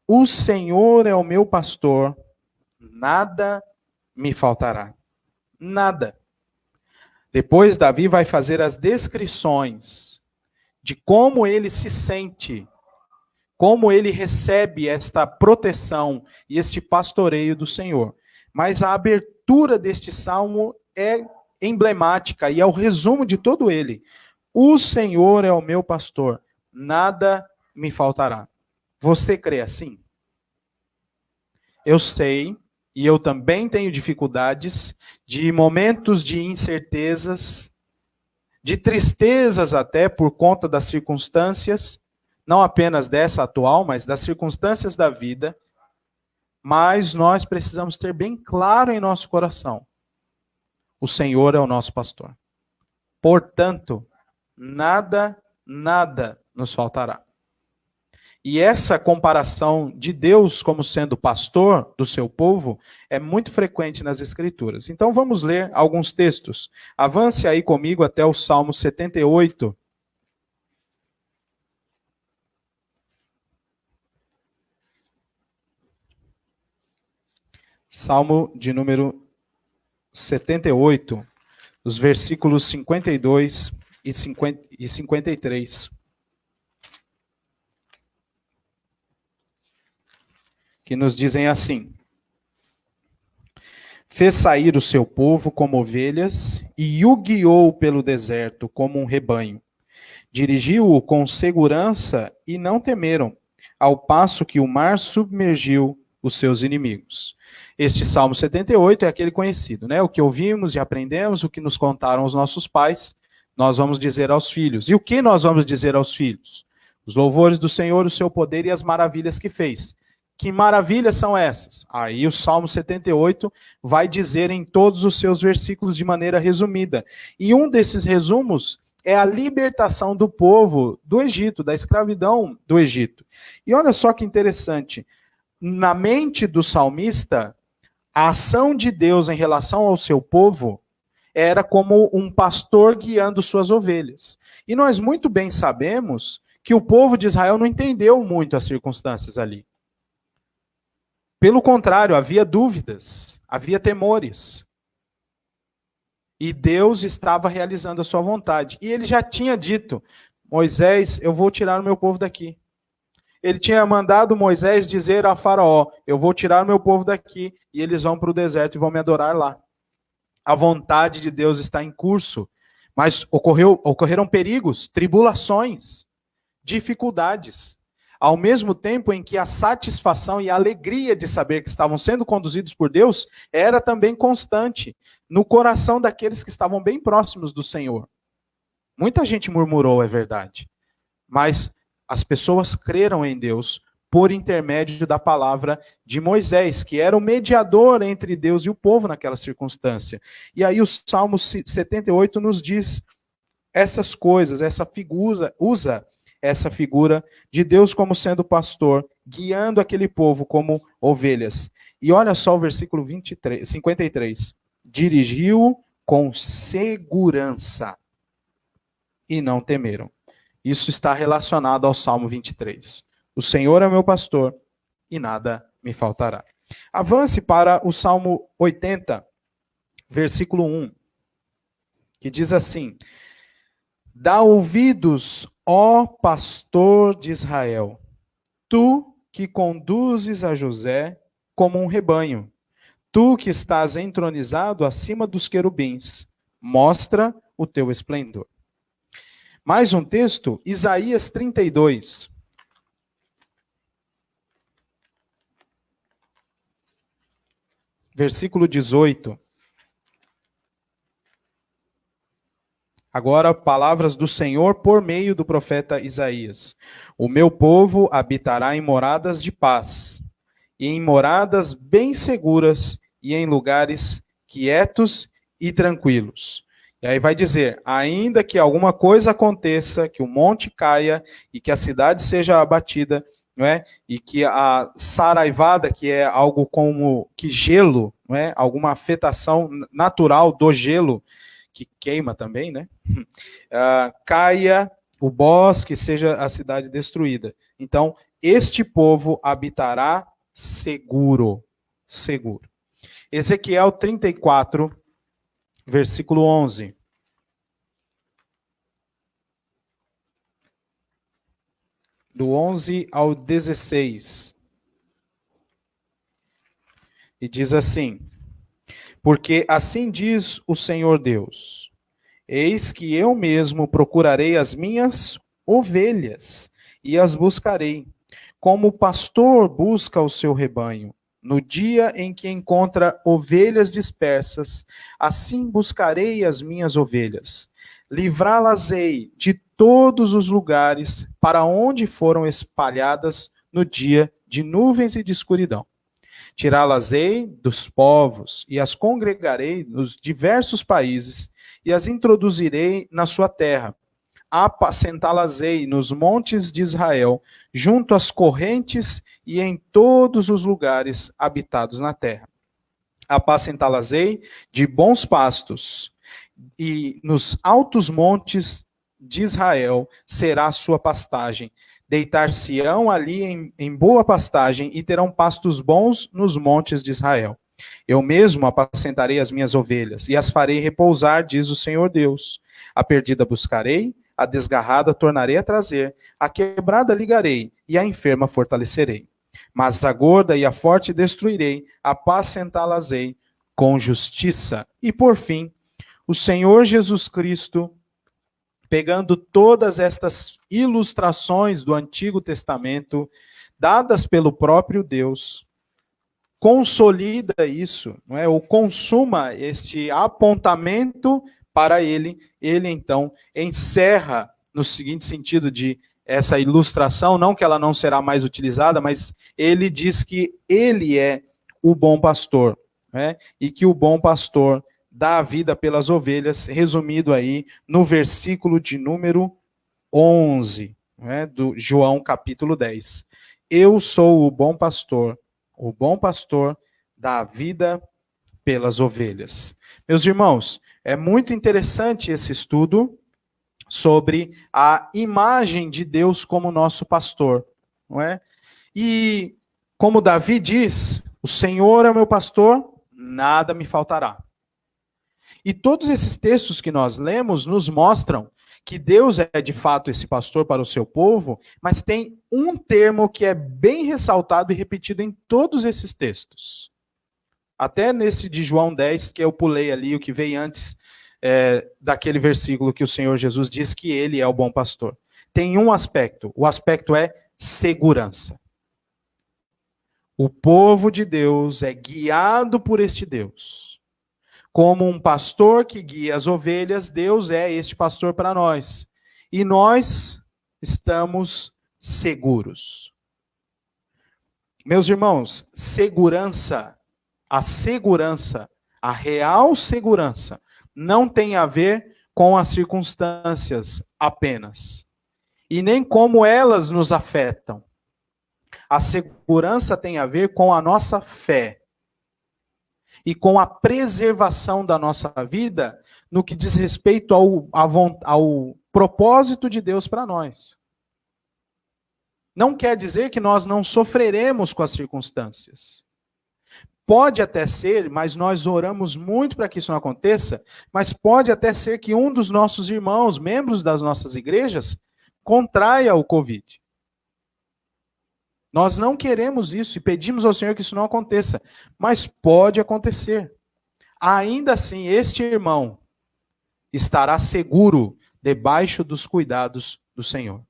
Speaker 2: O Senhor é o meu pastor, nada me faltará. Nada. Depois Davi vai fazer as descrições de como ele se sente, como ele recebe esta proteção e este pastoreio do Senhor. Mas a abertura deste salmo é emblemática e é o resumo de todo ele. O Senhor é o meu pastor, nada me faltará. Você crê assim? Eu sei, e eu também tenho dificuldades de momentos de incertezas, de tristezas até por conta das circunstâncias, não apenas dessa atual, mas das circunstâncias da vida. Mas nós precisamos ter bem claro em nosso coração: o Senhor é o nosso pastor. Portanto, nada nos faltará. E essa comparação de Deus como sendo pastor do seu povo é muito frequente nas Escrituras. Então vamos ler alguns textos. Avance aí comigo até o Salmo 78. Salmo de número 78, os versículos 52 e 53. Que nos dizem assim: fez sair o seu povo como ovelhas e o guiou pelo deserto como um rebanho. Dirigiu-o com segurança e não temeram, ao passo que o mar submergiu os seus inimigos. Este Salmo 78 é aquele conhecido, né? O que ouvimos e aprendemos, o que nos contaram os nossos pais, nós vamos dizer aos filhos. E o que nós vamos dizer aos filhos? Os louvores do Senhor, o seu poder e as maravilhas que fez. Que maravilhas são essas? Aí o Salmo 78 vai dizer em todos os seus versículos de maneira resumida. E um desses resumos é a libertação do povo do Egito, da escravidão do Egito. E olha só que interessante. Na mente do salmista, a ação de Deus em relação ao seu povo era como um pastor guiando suas ovelhas. E nós muito bem sabemos que o povo de Israel não entendeu muito as circunstâncias ali. Pelo contrário, havia dúvidas, havia temores. E Deus estava realizando a sua vontade. E ele já tinha dito: Moisés, eu vou tirar o meu povo daqui. Ele tinha mandado Moisés dizer a Faraó: eu vou tirar o meu povo daqui e eles vão para o deserto e vão me adorar lá. A vontade de Deus está em curso, mas ocorreram perigos, tribulações, dificuldades. Ao mesmo tempo em que a satisfação e a alegria de saber que estavam sendo conduzidos por Deus era também constante no coração daqueles que estavam bem próximos do Senhor. Muita gente murmurou, é verdade, mas as pessoas creram em Deus por intermédio da palavra de Moisés, que era o mediador entre Deus e o povo naquela circunstância. E aí o Salmo 78 nos diz essas coisas, essa figura, usa essa figura de Deus como sendo pastor, guiando aquele povo como ovelhas. E olha só o versículo 53. Dirigiu com segurança e não temeram. Isso está relacionado ao Salmo 23. O Senhor é meu pastor e nada me faltará. Avance para o Salmo 80, versículo 1, que diz assim: dá ouvidos, ó pastor de Israel, tu que conduzes a José como um rebanho, tu que estás entronizado acima dos querubins, mostra o teu esplendor. Mais um texto, Isaías 32. Versículo 18. Agora, palavras do Senhor por meio do profeta Isaías. O meu povo habitará em moradas de paz, e em moradas bem seguras, e em lugares quietos e tranquilos. E aí vai dizer: ainda que alguma coisa aconteça, que o monte caia, e que a cidade seja abatida, não é? E que a saraivada, que é algo como que gelo, não é? Alguma afetação natural do gelo, que queima também, né? Caia o bosque, seja a cidade destruída. Então, este povo habitará seguro. Seguro. Ezequiel 34, versículo 11. Do 11 ao 16. E diz assim: porque assim diz o Senhor Deus: eis que eu mesmo procurarei as minhas ovelhas e as buscarei, como o pastor busca o seu rebanho. No dia em que encontra ovelhas dispersas, assim buscarei as minhas ovelhas. Livrá-las-ei de todos os lugares para onde foram espalhadas no dia de nuvens e de escuridão. Tirá-las-ei dos povos e as congregarei nos diversos países e as introduzirei na sua terra. apacentá-las-ei nos montes de Israel, junto às correntes e em todos os lugares habitados na terra. Apacentá-las-ei de bons pastos, e nos altos montes de Israel será a sua pastagem. Deitar-se-ão ali em boa pastagem e terão pastos bons nos montes de Israel. Eu mesmo apacentarei as minhas ovelhas e as farei repousar, diz o Senhor Deus. A perdida buscarei, a desgarrada tornarei a trazer, a quebrada ligarei e a enferma fortalecerei. Mas a gorda e a forte destruirei, apacentá-las-ei com justiça. E por fim, o Senhor Jesus Cristo, pegando todas estas ilustrações do Antigo Testamento, dadas pelo próprio Deus, consolida isso, não é? Ou consuma este apontamento para ele. Ele, então, encerra no seguinte sentido de essa ilustração, não que ela não será mais utilizada, mas ele diz que ele é o bom pastor, né? E que o bom pastor dá a vida pelas ovelhas, resumido aí no versículo de número 11, né, do João capítulo 10. Eu sou o bom pastor dá a vida pelas ovelhas. Meus irmãos, é muito interessante esse estudo sobre a imagem de Deus como nosso pastor, não é? E como Davi diz, o Senhor é o meu pastor, nada me faltará. E todos esses textos que nós lemos nos mostram que Deus é de fato esse pastor para o seu povo, mas tem um termo que é bem ressaltado e repetido em todos esses textos. Até nesse de João 10, que eu pulei ali, o que veio antes daquele versículo que o Senhor Jesus diz que ele é o bom pastor. Tem um aspecto, o aspecto é segurança. O povo de Deus é guiado por este Deus. Como um pastor que guia as ovelhas, Deus é este pastor para nós. E nós estamos seguros. Meus irmãos, segurança, a real segurança, não tem a ver com as circunstâncias apenas. E nem como elas nos afetam. A segurança tem a ver com a nossa fé. E com a preservação da nossa vida no que diz respeito ao propósito de Deus para nós. Não quer dizer que nós não sofreremos com as circunstâncias. Pode até ser, mas nós oramos muito para que isso não aconteça, mas pode até ser que um dos nossos irmãos, membros das nossas igrejas, contraia o Covid. Nós não queremos isso e pedimos ao Senhor que isso não aconteça, mas pode acontecer. Ainda assim, este irmão estará seguro debaixo dos cuidados do Senhor.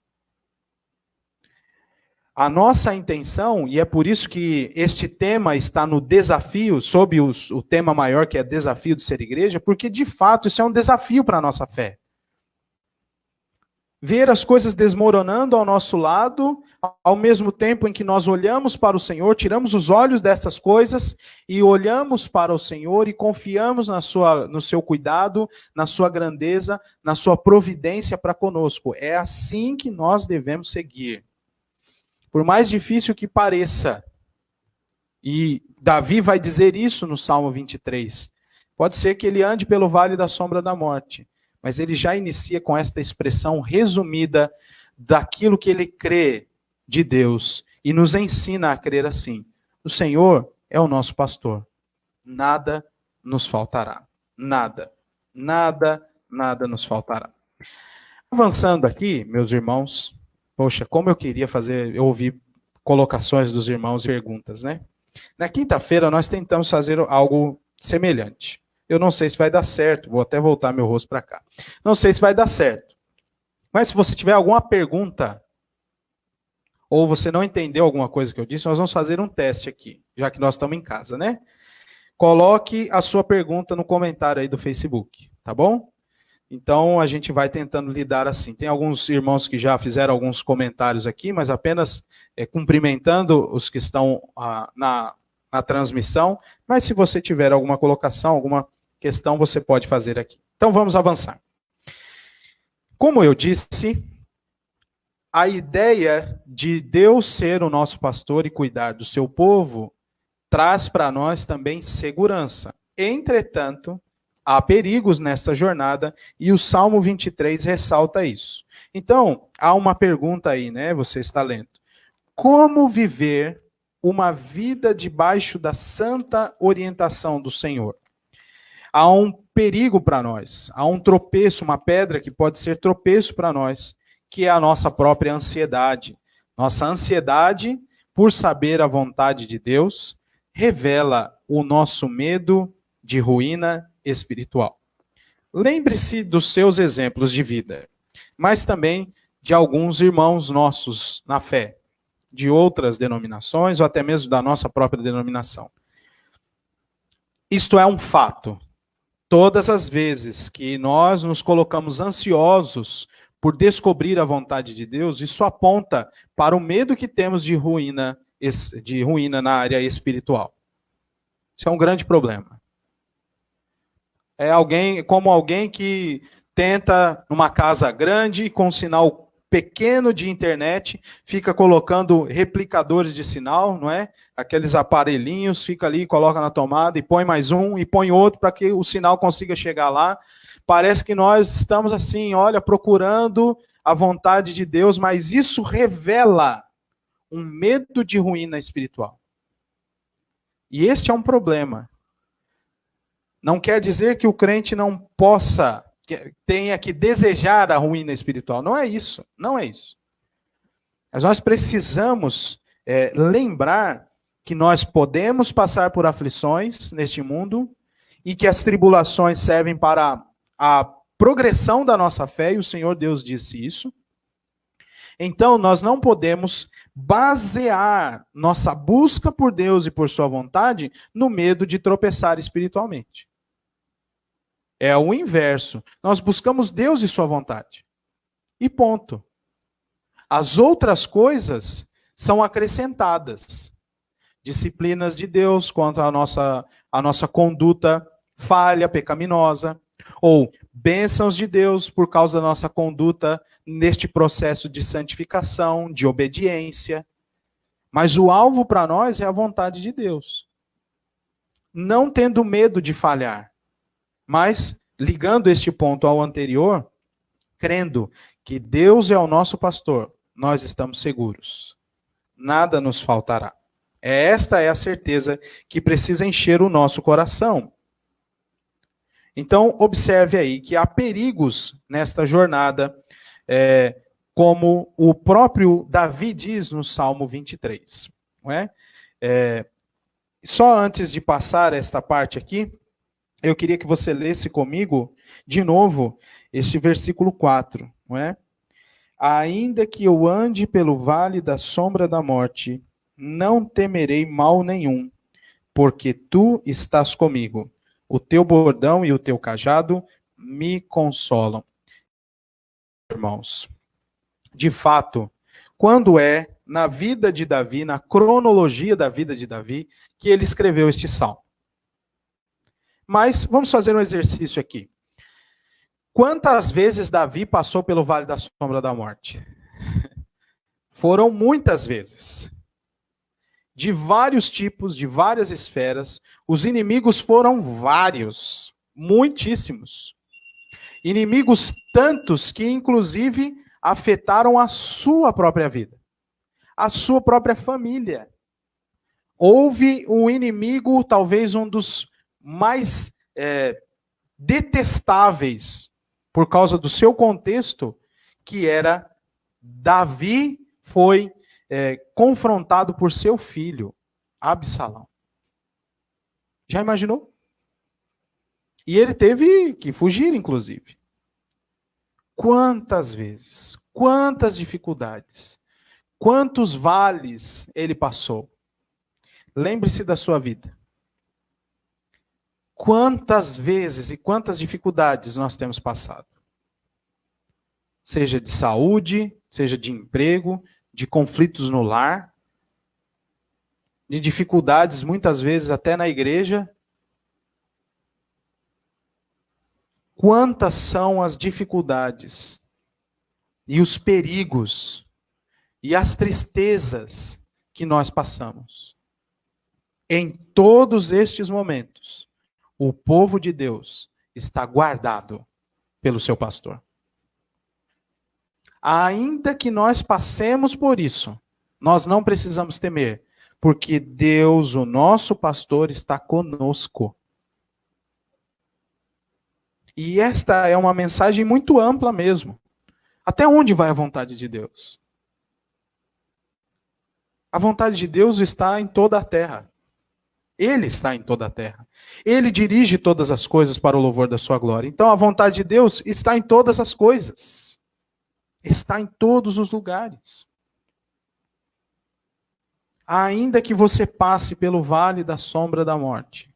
Speaker 2: A nossa intenção, e é por isso que este tema está no desafio, sob o tema maior que é desafio de ser igreja, porque de fato isso é um desafio para a nossa fé. Ver as coisas desmoronando ao nosso lado, ao mesmo tempo em que nós olhamos para o Senhor, tiramos os olhos dessas coisas e olhamos para o Senhor e confiamos no seu cuidado, na sua grandeza, na sua providência para conosco. É assim que nós devemos seguir. Por mais difícil que pareça, e Davi vai dizer isso no Salmo 23, pode ser que ele ande pelo vale da sombra da morte, mas ele já inicia com esta expressão resumida daquilo que ele crê de Deus e nos ensina a crer assim. O Senhor é o nosso pastor. Nada nos faltará. Nada. Nada, nada nos faltará. Avançando aqui, meus irmãos, poxa, como eu queria ouvir colocações dos irmãos e perguntas, né? Na quinta-feira nós tentamos fazer algo semelhante. Eu não sei se vai dar certo, vou até voltar meu rosto para cá. Não sei se vai dar certo. Mas se você tiver alguma pergunta, ou você não entendeu alguma coisa que eu disse, nós vamos fazer um teste aqui, já que nós estamos em casa, né? Coloque a sua pergunta no comentário aí do Facebook, tá bom? Então, a gente vai tentando lidar assim. Tem alguns irmãos que já fizeram alguns comentários aqui, mas apenas cumprimentando os que estão na transmissão. Mas se você tiver alguma colocação, alguma questão, você pode fazer aqui. Então, vamos avançar. Como eu disse, a ideia de Deus ser o nosso pastor e cuidar do seu povo traz para nós também segurança. Entretanto, há perigos nesta jornada e o Salmo 23 ressalta isso. Então, há uma pergunta aí, né? Você está lendo. Como viver uma vida debaixo da santa orientação do Senhor? Há um perigo para nós, há um tropeço, uma pedra que pode ser tropeço para nós, que é a nossa própria ansiedade. Nossa ansiedade por saber a vontade de Deus revela o nosso medo de ruína espiritual. Lembre-se dos seus exemplos de vida, mas também de alguns irmãos nossos na fé, de outras denominações ou até mesmo da nossa própria denominação. Isto é um fato. Todas as vezes que nós nos colocamos ansiosos por descobrir a vontade de Deus, isso aponta para o medo que temos de ruína na área espiritual. Isso é um grande problema. É como alguém que tenta, numa casa grande, com um sinal pequeno de internet, fica colocando replicadores de sinal, não é? Aqueles aparelhinhos, fica ali, coloca na tomada e põe mais um e põe outro para que o sinal consiga chegar lá. Parece que nós estamos assim, olha, procurando a vontade de Deus, mas isso revela um medo de ruína espiritual. E este é um problema. Não quer dizer que o crente não possa, tenha que desejar a ruína espiritual. Não é isso, não é isso. Mas nós precisamos lembrar que nós podemos passar por aflições neste mundo e que as tribulações servem para a progressão da nossa fé, e o Senhor Deus disse isso. Então, nós não podemos basear nossa busca por Deus e por sua vontade no medo de tropeçar espiritualmente. É o inverso. Nós buscamos Deus e sua vontade. E ponto. As outras coisas são acrescentadas. Disciplinas de Deus quanto à nossa conduta falha, pecaminosa, ou bênçãos de Deus por causa da nossa conduta neste processo de santificação, de obediência. Mas o alvo para nós é a vontade de Deus. Não tendo medo de falhar, mas ligando este ponto ao anterior, crendo que Deus é o nosso pastor, nós estamos seguros. Nada nos faltará. Esta é a certeza que precisa encher o nosso coração. Então, observe aí que há perigos nesta jornada, como o próprio Davi diz no Salmo 23. Não é? Só antes de passar esta parte aqui, eu queria que você lesse comigo, de novo, este versículo 4. Não é? Ainda que eu ande pelo vale da sombra da morte, não temerei mal nenhum, porque tu estás comigo. O teu bordão e o teu cajado me consolam. Irmãos, de fato, quando é na vida de Davi, na cronologia da vida de Davi, que ele escreveu este salmo? Mas vamos fazer um exercício aqui. Quantas vezes Davi passou pelo vale da sombra da morte? Foram muitas vezes. De vários tipos, de várias esferas. Os inimigos foram vários, muitíssimos. Inimigos tantos que, inclusive, afetaram a sua própria vida, a sua própria família. Houve um inimigo, talvez um dos mais detestáveis, por causa do seu contexto, que era Davi foi confrontado por seu filho, Absalão. Já imaginou? E ele teve que fugir, inclusive. Quantas vezes, quantas dificuldades, quantos vales ele passou. Lembre-se da sua vida. Quantas vezes e quantas dificuldades nós temos passado. Seja de saúde, seja de emprego, de conflitos no lar, de dificuldades muitas vezes até na igreja. Quantas são as dificuldades e os perigos e as tristezas que nós passamos. Em todos estes momentos, o povo de Deus está guardado pelo seu pastor. Ainda que nós passemos por isso, nós não precisamos temer, porque Deus, o nosso pastor, está conosco. E esta é uma mensagem muito ampla mesmo. Até onde vai a vontade de Deus? A vontade de Deus está em toda a terra. Ele está em toda a terra. Ele dirige todas as coisas para o louvor da sua glória. Então a vontade de Deus está em todas as coisas. Está em todos os lugares. Ainda que você passe pelo vale da sombra da morte,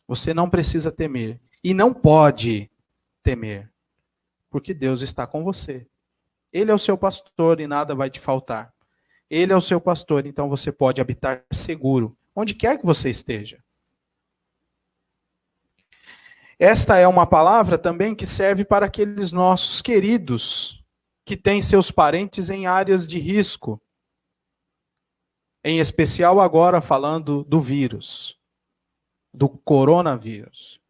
Speaker 2: você não precisa temer. E não pode temer. Porque Deus está com você. Ele é o seu pastor e nada vai te faltar. Ele é o seu pastor, então você pode habitar seguro, onde quer que você esteja. Esta é uma palavra também que serve para aqueles nossos queridos que têm seus parentes em áreas de risco. Em especial agora falando do vírus, do coronavírus.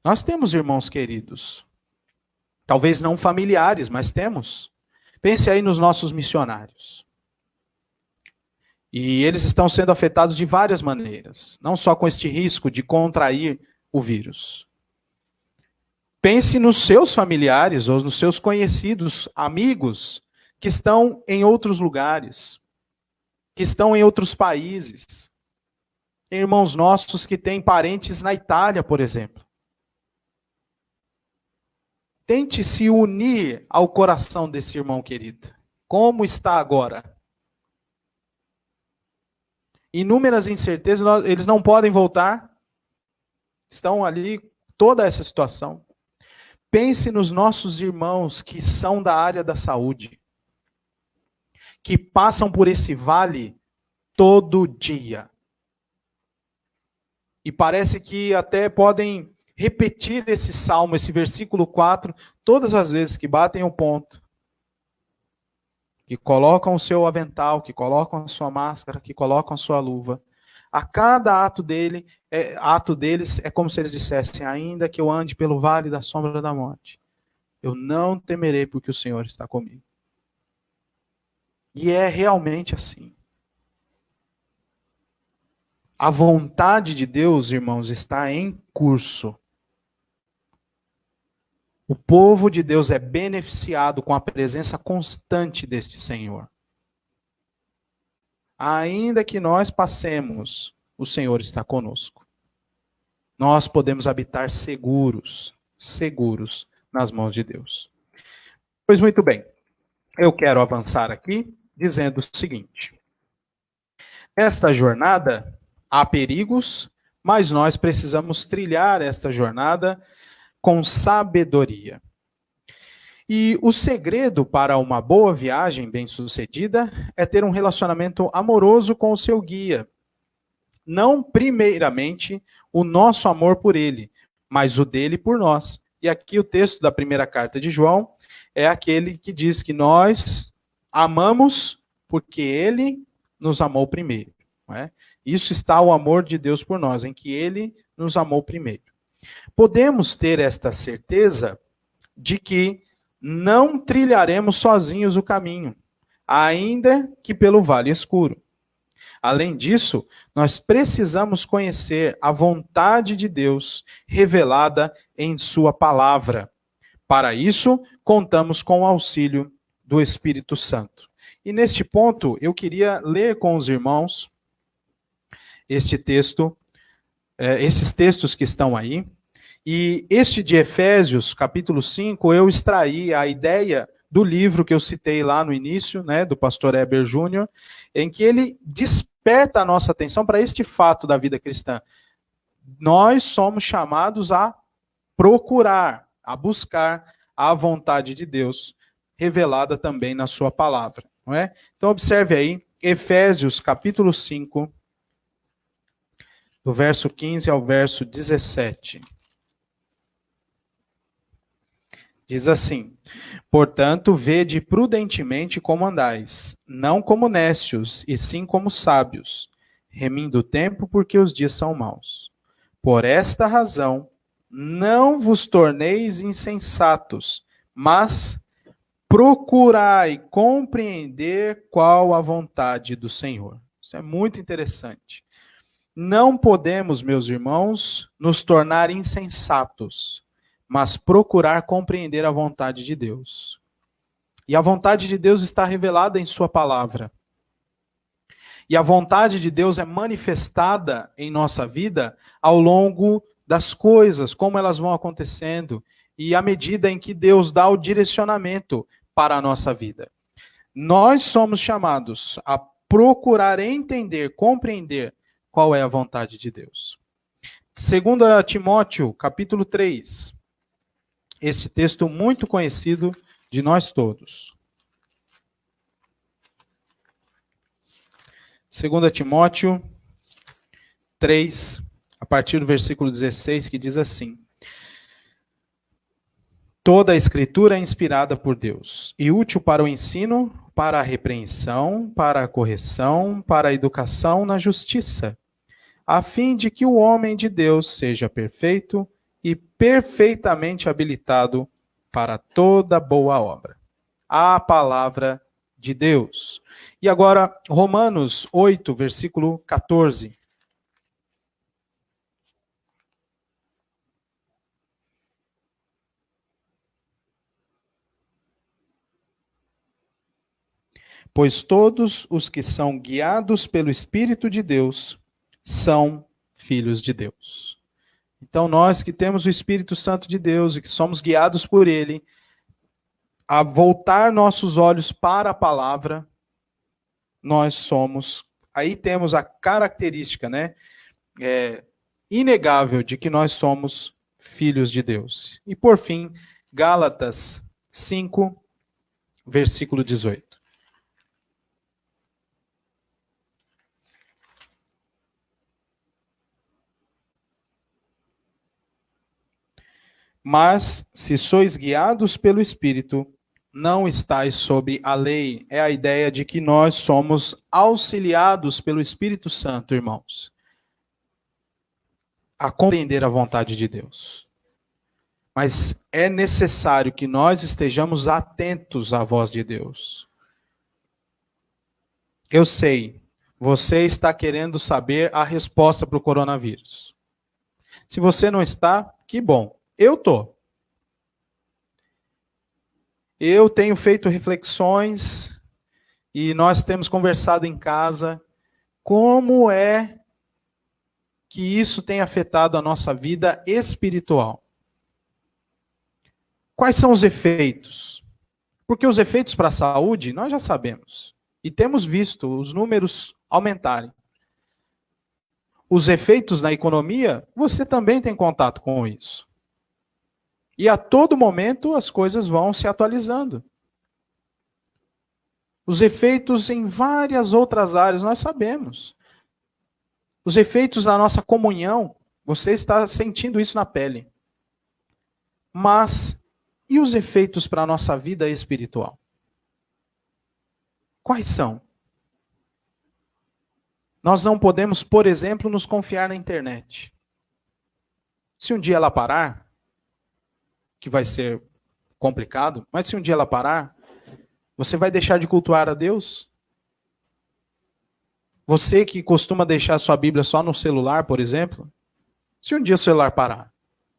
Speaker 2: Nós temos irmãos queridos. Talvez não familiares, mas temos. Pense aí nos nossos missionários. E eles estão sendo afetados de várias maneiras, não só com este risco de contrair o vírus. Pense nos seus familiares ou nos seus conhecidos, amigos, que estão em outros lugares, que estão em outros países. Tem irmãos nossos que têm parentes na Itália, por exemplo. Tente se unir ao coração desse irmão querido. Como está agora? Inúmeras incertezas, eles não podem voltar. Estão ali, toda essa situação. Pense nos nossos irmãos que são da área da saúde, que passam por esse vale todo dia. E parece que até podem repetir esse salmo, esse versículo 4, todas as vezes que batem o ponto, que colocam o seu avental, que colocam a sua máscara, que colocam a sua luva. A cada ato deles é como se eles dissessem: ainda que eu ande pelo vale da sombra da morte, eu não temerei porque o Senhor está comigo. E é realmente assim. A vontade de Deus, irmãos, está em curso. O povo de Deus é beneficiado com a presença constante deste Senhor. Ainda que nós passemos, o Senhor está conosco. Nós podemos habitar seguros nas mãos de Deus. Pois muito bem, eu quero avançar aqui dizendo o seguinte. Esta jornada há perigos, mas nós precisamos trilhar esta jornada com sabedoria. E o segredo para uma boa viagem bem-sucedida é ter um relacionamento amoroso com o seu guia. Não primeiramente o nosso amor por ele, mas o dele por nós. E aqui o texto da primeira carta de João é aquele que diz que nós amamos porque ele nos amou primeiro. Não é? Isso está o amor de Deus por nós, em que ele nos amou primeiro. Podemos ter esta certeza de que não trilharemos sozinhos o caminho, ainda que pelo vale escuro. Além disso, nós precisamos conhecer a vontade de Deus revelada em sua palavra. Para isso, contamos com o auxílio do Espírito Santo. E neste ponto, eu queria ler com os irmãos este texto, esses textos que estão aí. E este de Efésios, capítulo 5, eu extraí a ideia do livro que eu citei lá no início, né, do pastor Heber Júnior, em que ele desperta a nossa atenção para este fato da vida cristã. Nós somos chamados a procurar, a buscar a vontade de Deus, revelada também na sua palavra. Não é? Então observe aí, Efésios, capítulo 5, do verso 15 ao verso 17. Diz assim: portanto, vede prudentemente como andais, não como necios, e sim como sábios, remindo o tempo, porque os dias são maus. Por esta razão, não vos torneis insensatos, mas procurai compreender qual a vontade do Senhor. Isso é muito interessante. Não podemos, meus irmãos, nos tornar insensatos, mas procurar compreender a vontade de Deus. E a vontade de Deus está revelada em sua palavra. E a vontade de Deus é manifestada em nossa vida ao longo das coisas, como elas vão acontecendo, e à medida em que Deus dá o direcionamento para a nossa vida. Nós somos chamados a procurar entender, compreender qual é a vontade de Deus. 2 Timóteo, capítulo 3. Este texto muito conhecido de nós todos. 2 Timóteo 3, a partir do versículo 16, que diz assim: toda a Escritura é inspirada por Deus e útil para o ensino, para a repreensão, para a correção, para a educação na justiça, a fim de que o homem de Deus seja perfeito e perfeitamente habilitado para toda boa obra. A palavra de Deus. E agora, Romanos 8, versículo 14. Pois todos os que são guiados pelo Espírito de Deus são filhos de Deus. Então, nós que temos o Espírito Santo de Deus e que somos guiados por Ele, a voltar nossos olhos para a palavra, nós somos, aí temos a característica, né, inegável de que nós somos filhos de Deus. E por fim, Gálatas 5, versículo 18. Mas, se sois guiados pelo Espírito, não estáis sob a lei. É a ideia de que nós somos auxiliados pelo Espírito Santo, irmãos, a compreender a vontade de Deus. Mas é necessário que nós estejamos atentos à voz de Deus. Eu sei, você está querendo saber a resposta para o coronavírus. Se você não está, que bom. Eu estou. Eu tenho feito reflexões e nós temos conversado em casa como é que isso tem afetado a nossa vida espiritual. Quais são os efeitos? Porque os efeitos para a saúde nós já sabemos e temos visto os números aumentarem. Os efeitos na economia, você também tem contato com isso. E a todo momento as coisas vão se atualizando. Os efeitos em várias outras áreas nós sabemos. Os efeitos na nossa comunhão, você está sentindo isso na pele. Mas, e os efeitos para a nossa vida espiritual? Quais são? Nós não podemos, por exemplo, nos confiar na internet. Se um dia ela parar, que vai ser complicado, mas se um dia ela parar, você vai deixar de cultuar a Deus? Você que costuma deixar sua Bíblia só no celular, por exemplo, se um dia o celular parar,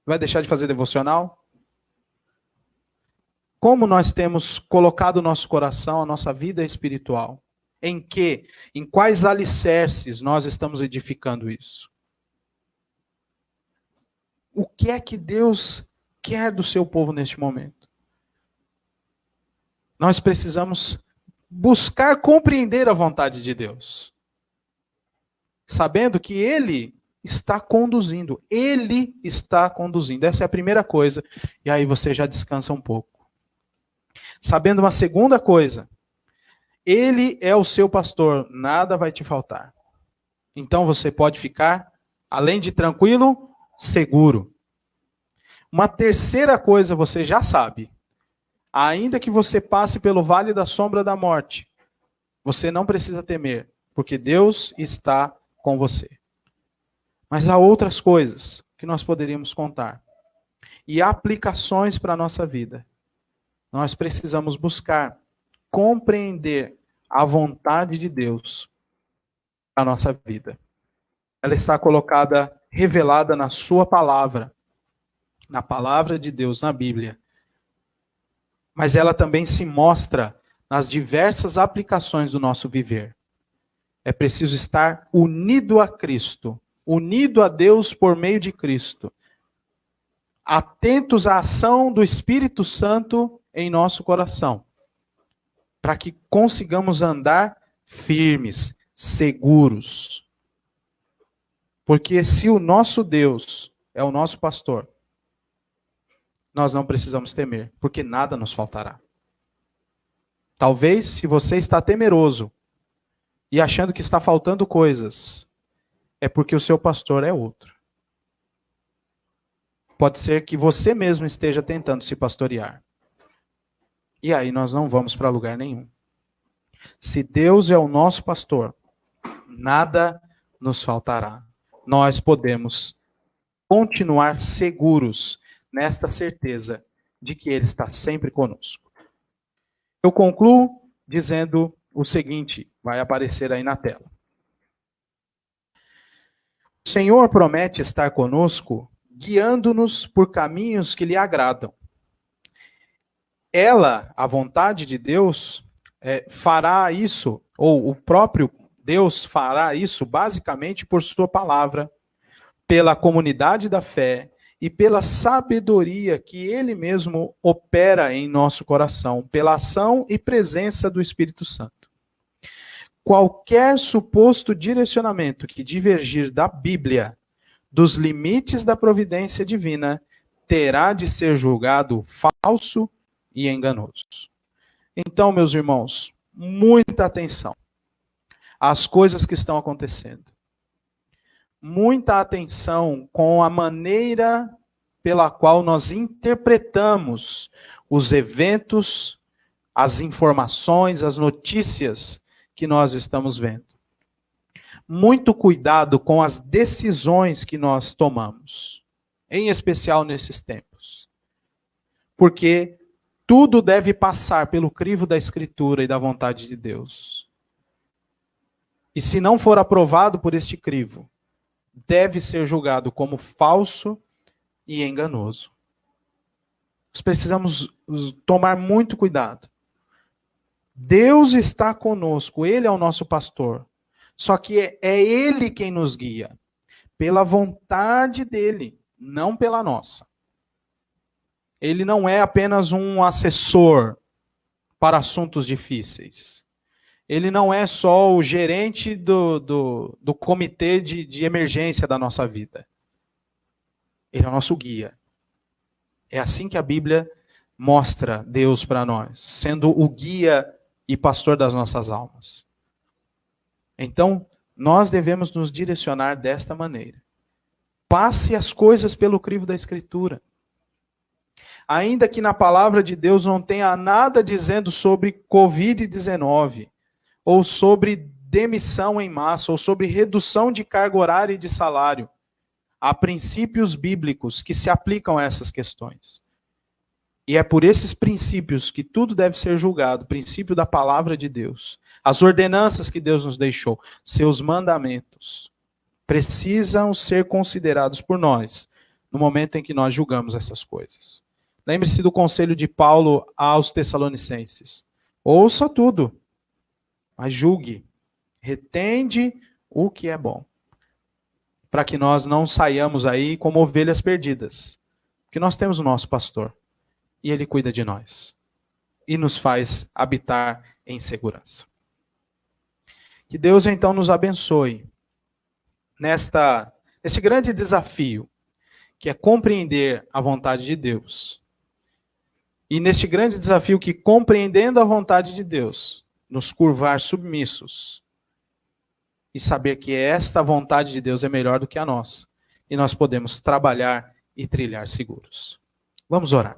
Speaker 2: vai deixar de fazer devocional? Como nós temos colocado o nosso coração, a nossa vida espiritual? Em quais alicerces nós estamos edificando isso? O que é que Deus quer do seu povo neste momento? Nós precisamos buscar compreender a vontade de Deus, sabendo que Ele está conduzindo. Ele está conduzindo. Essa é a primeira coisa. E aí você já descansa um pouco. Sabendo uma segunda coisa. Ele é o seu pastor. Nada vai te faltar. Então você pode ficar, além de tranquilo, seguro. Uma terceira coisa você já sabe. Ainda que você passe pelo vale da sombra da morte, você não precisa temer, porque Deus está com você. Mas há outras coisas que nós poderíamos contar. E aplicações para a nossa vida. Nós precisamos buscar compreender a vontade de Deus para a nossa vida. Ela está colocada, revelada na sua palavra, na palavra de Deus, na Bíblia. Mas ela também se mostra nas diversas aplicações do nosso viver. É preciso estar unido a Cristo, unido a Deus por meio de Cristo, atentos à ação do Espírito Santo em nosso coração, para que consigamos andar firmes, seguros. Porque se o nosso Deus é o nosso pastor, nós não precisamos temer, porque nada nos faltará. Talvez, se você está temeroso e achando que está faltando coisas, é porque o seu pastor é outro. Pode ser que você mesmo esteja tentando se pastorear. E aí nós não vamos para lugar nenhum. Se Deus é o nosso pastor, nada nos faltará. Nós podemos continuar seguros nesta certeza de que Ele está sempre conosco. Eu concluo dizendo o seguinte, vai aparecer aí na tela. O Senhor promete estar conosco, guiando-nos por caminhos que lhe agradam. Ela, a vontade de Deus, fará isso, ou o próprio Deus fará isso basicamente por sua palavra, pela comunidade da fé e pela sabedoria que Ele mesmo opera em nosso coração, pela ação e presença do Espírito Santo. Qualquer suposto direcionamento que divergir da Bíblia, dos limites da providência divina, terá de ser julgado falso e enganoso. Então, meus irmãos, muita atenção às coisas que estão acontecendo. Muita atenção com a maneira pela qual nós interpretamos os eventos, as informações, as notícias que nós estamos vendo. Muito cuidado com as decisões que nós tomamos, em especial nesses tempos. Porque tudo deve passar pelo crivo da Escritura e da vontade de Deus. E se não for aprovado por este crivo, deve ser julgado como falso e enganoso. Nós precisamos tomar muito cuidado. Deus está conosco, Ele é o nosso pastor. Só que é Ele quem nos guia, pela vontade dEle, não pela nossa. Ele não é apenas um assessor para assuntos difíceis. Ele não é só o gerente do comitê de emergência da nossa vida. Ele é o nosso guia. É assim que a Bíblia mostra Deus para nós, sendo o guia e pastor das nossas almas. Então, nós devemos nos direcionar desta maneira. Passe as coisas pelo crivo da Escritura. Ainda que na palavra de Deus não tenha nada dizendo sobre Covid-19, ou sobre demissão em massa, ou sobre redução de carga horária e de salário, há princípios bíblicos que se aplicam a essas questões. E é por esses princípios que tudo deve ser julgado, o princípio da palavra de Deus, as ordenanças que Deus nos deixou, seus mandamentos, precisam ser considerados por nós, no momento em que nós julgamos essas coisas. Lembre-se do conselho de Paulo aos Tessalonicenses. Ouça tudo, mas julgue, retende o que é bom, para que nós não saiamos aí como ovelhas perdidas. Porque nós temos o nosso pastor, e ele cuida de nós, e nos faz habitar em segurança. Que Deus então nos abençoe nesse grande desafio, que é compreender a vontade de Deus. E neste grande desafio que, compreendendo a vontade de Deus, nos curvar submissos e saber que esta vontade de Deus é melhor do que a nossa. E nós podemos trabalhar e trilhar seguros. Vamos orar.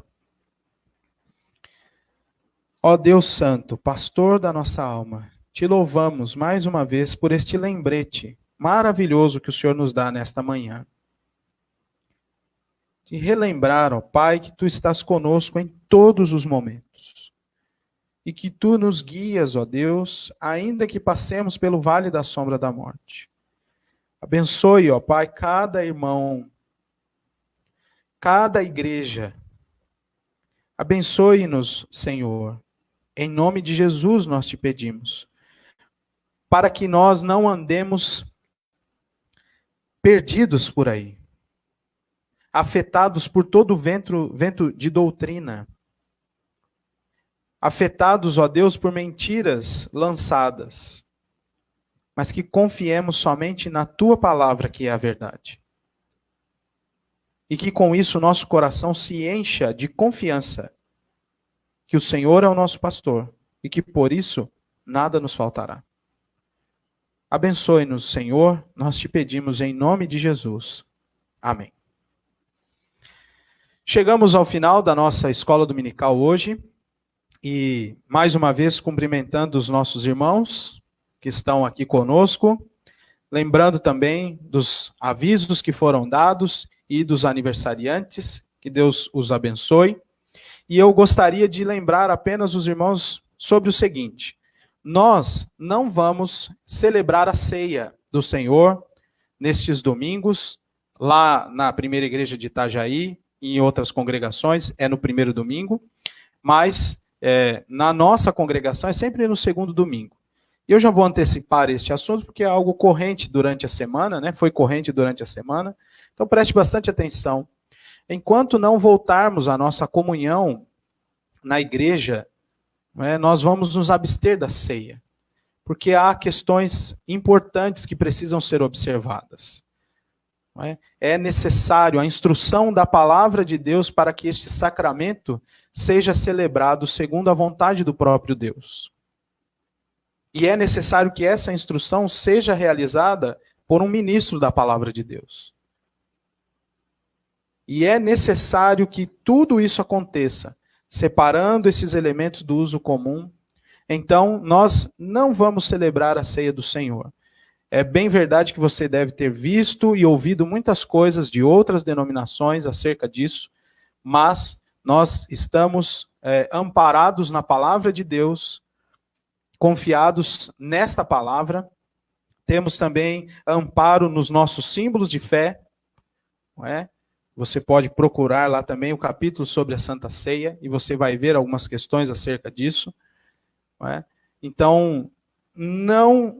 Speaker 2: Ó Deus Santo, pastor da nossa alma, te louvamos mais uma vez por este lembrete maravilhoso que o Senhor nos dá nesta manhã. De relembrar, ó Pai, que tu estás conosco em todos os momentos. E que tu nos guias, ó Deus, ainda que passemos pelo vale da sombra da morte. Abençoe, ó Pai, cada irmão, cada igreja. Abençoe-nos, Senhor. Em nome de Jesus nós te pedimos. Para que nós não andemos perdidos por aí. Afetados por todo o vento de doutrina. Afetados, ó Deus, por mentiras lançadas. Mas que confiemos somente na tua palavra, que é a verdade. E que com isso nosso coração se encha de confiança que o Senhor é o nosso pastor e que por isso nada nos faltará. Abençoe-nos, Senhor, nós te pedimos em nome de Jesus. Amém. Chegamos ao final da nossa escola dominical hoje e mais uma vez cumprimentando os nossos irmãos que estão aqui conosco, lembrando também dos avisos que foram dados e dos aniversariantes, que Deus os abençoe. E eu gostaria de lembrar apenas os irmãos sobre o seguinte: nós não vamos celebrar a ceia do Senhor nestes domingos, lá na primeira igreja de Itajaí, e em outras congregações, é no primeiro domingo, mas na nossa congregação é sempre no segundo domingo. E eu já vou antecipar este assunto, porque é algo corrente durante a semana, né? Foi corrente durante a semana, então preste bastante atenção. Enquanto não voltarmos à nossa comunhão na igreja, nós vamos nos abster da ceia, porque há questões importantes que precisam ser observadas. É necessário a instrução da palavra de Deus para que este sacramento seja celebrado segundo a vontade do próprio Deus. E é necessário que essa instrução seja realizada por um ministro da palavra de Deus. E é necessário que tudo isso aconteça, separando esses elementos do uso comum. Então, nós não vamos celebrar a ceia do Senhor. É bem verdade que você deve ter visto e ouvido muitas coisas de outras denominações acerca disso, mas nós estamos amparados na palavra de Deus, confiados nesta palavra. Temos também amparo nos nossos símbolos de fé, não é? Você pode procurar lá também o capítulo sobre a Santa Ceia e você vai ver algumas questões acerca disso. Não é? Então, nós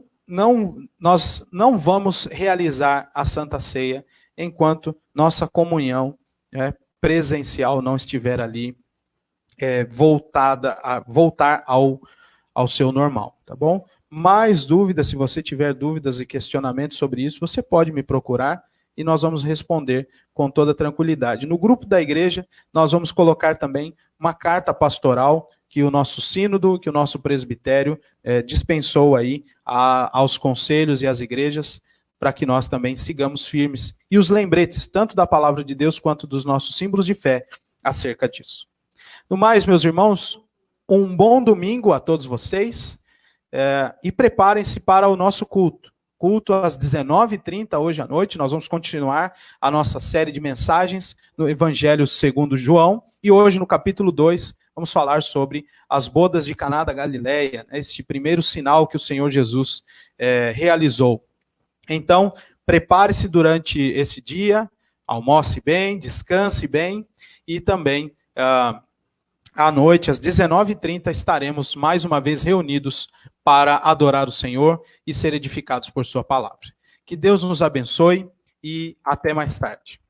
Speaker 2: não vamos realizar a Santa Ceia enquanto nossa comunhão presencial não estiver ali voltada a voltar ao seu normal, tá bom? Mais dúvidas, se você tiver dúvidas e questionamentos sobre isso, você pode me procurar e nós vamos responder com toda tranquilidade. No grupo da igreja, nós vamos colocar também uma carta pastoral que o nosso sínodo, que o nosso presbitério dispensou aí aos conselhos e às igrejas, para que nós também sigamos firmes. E os lembretes, tanto da palavra de Deus, quanto dos nossos símbolos de fé, acerca disso. No mais, meus irmãos, um bom domingo a todos vocês, e preparem-se para o nosso culto. Culto às 19h30, hoje à noite, nós vamos continuar a nossa série de mensagens no Evangelho segundo João, e hoje no capítulo 2, vamos falar sobre as bodas de Caná da Galileia, este primeiro sinal que o Senhor Jesus realizou. Então, prepare-se durante esse dia, almoce bem, descanse bem, e também à noite, às 19h30, estaremos mais uma vez reunidos para adorar o Senhor e ser edificados por sua palavra. Que Deus nos abençoe e até mais tarde.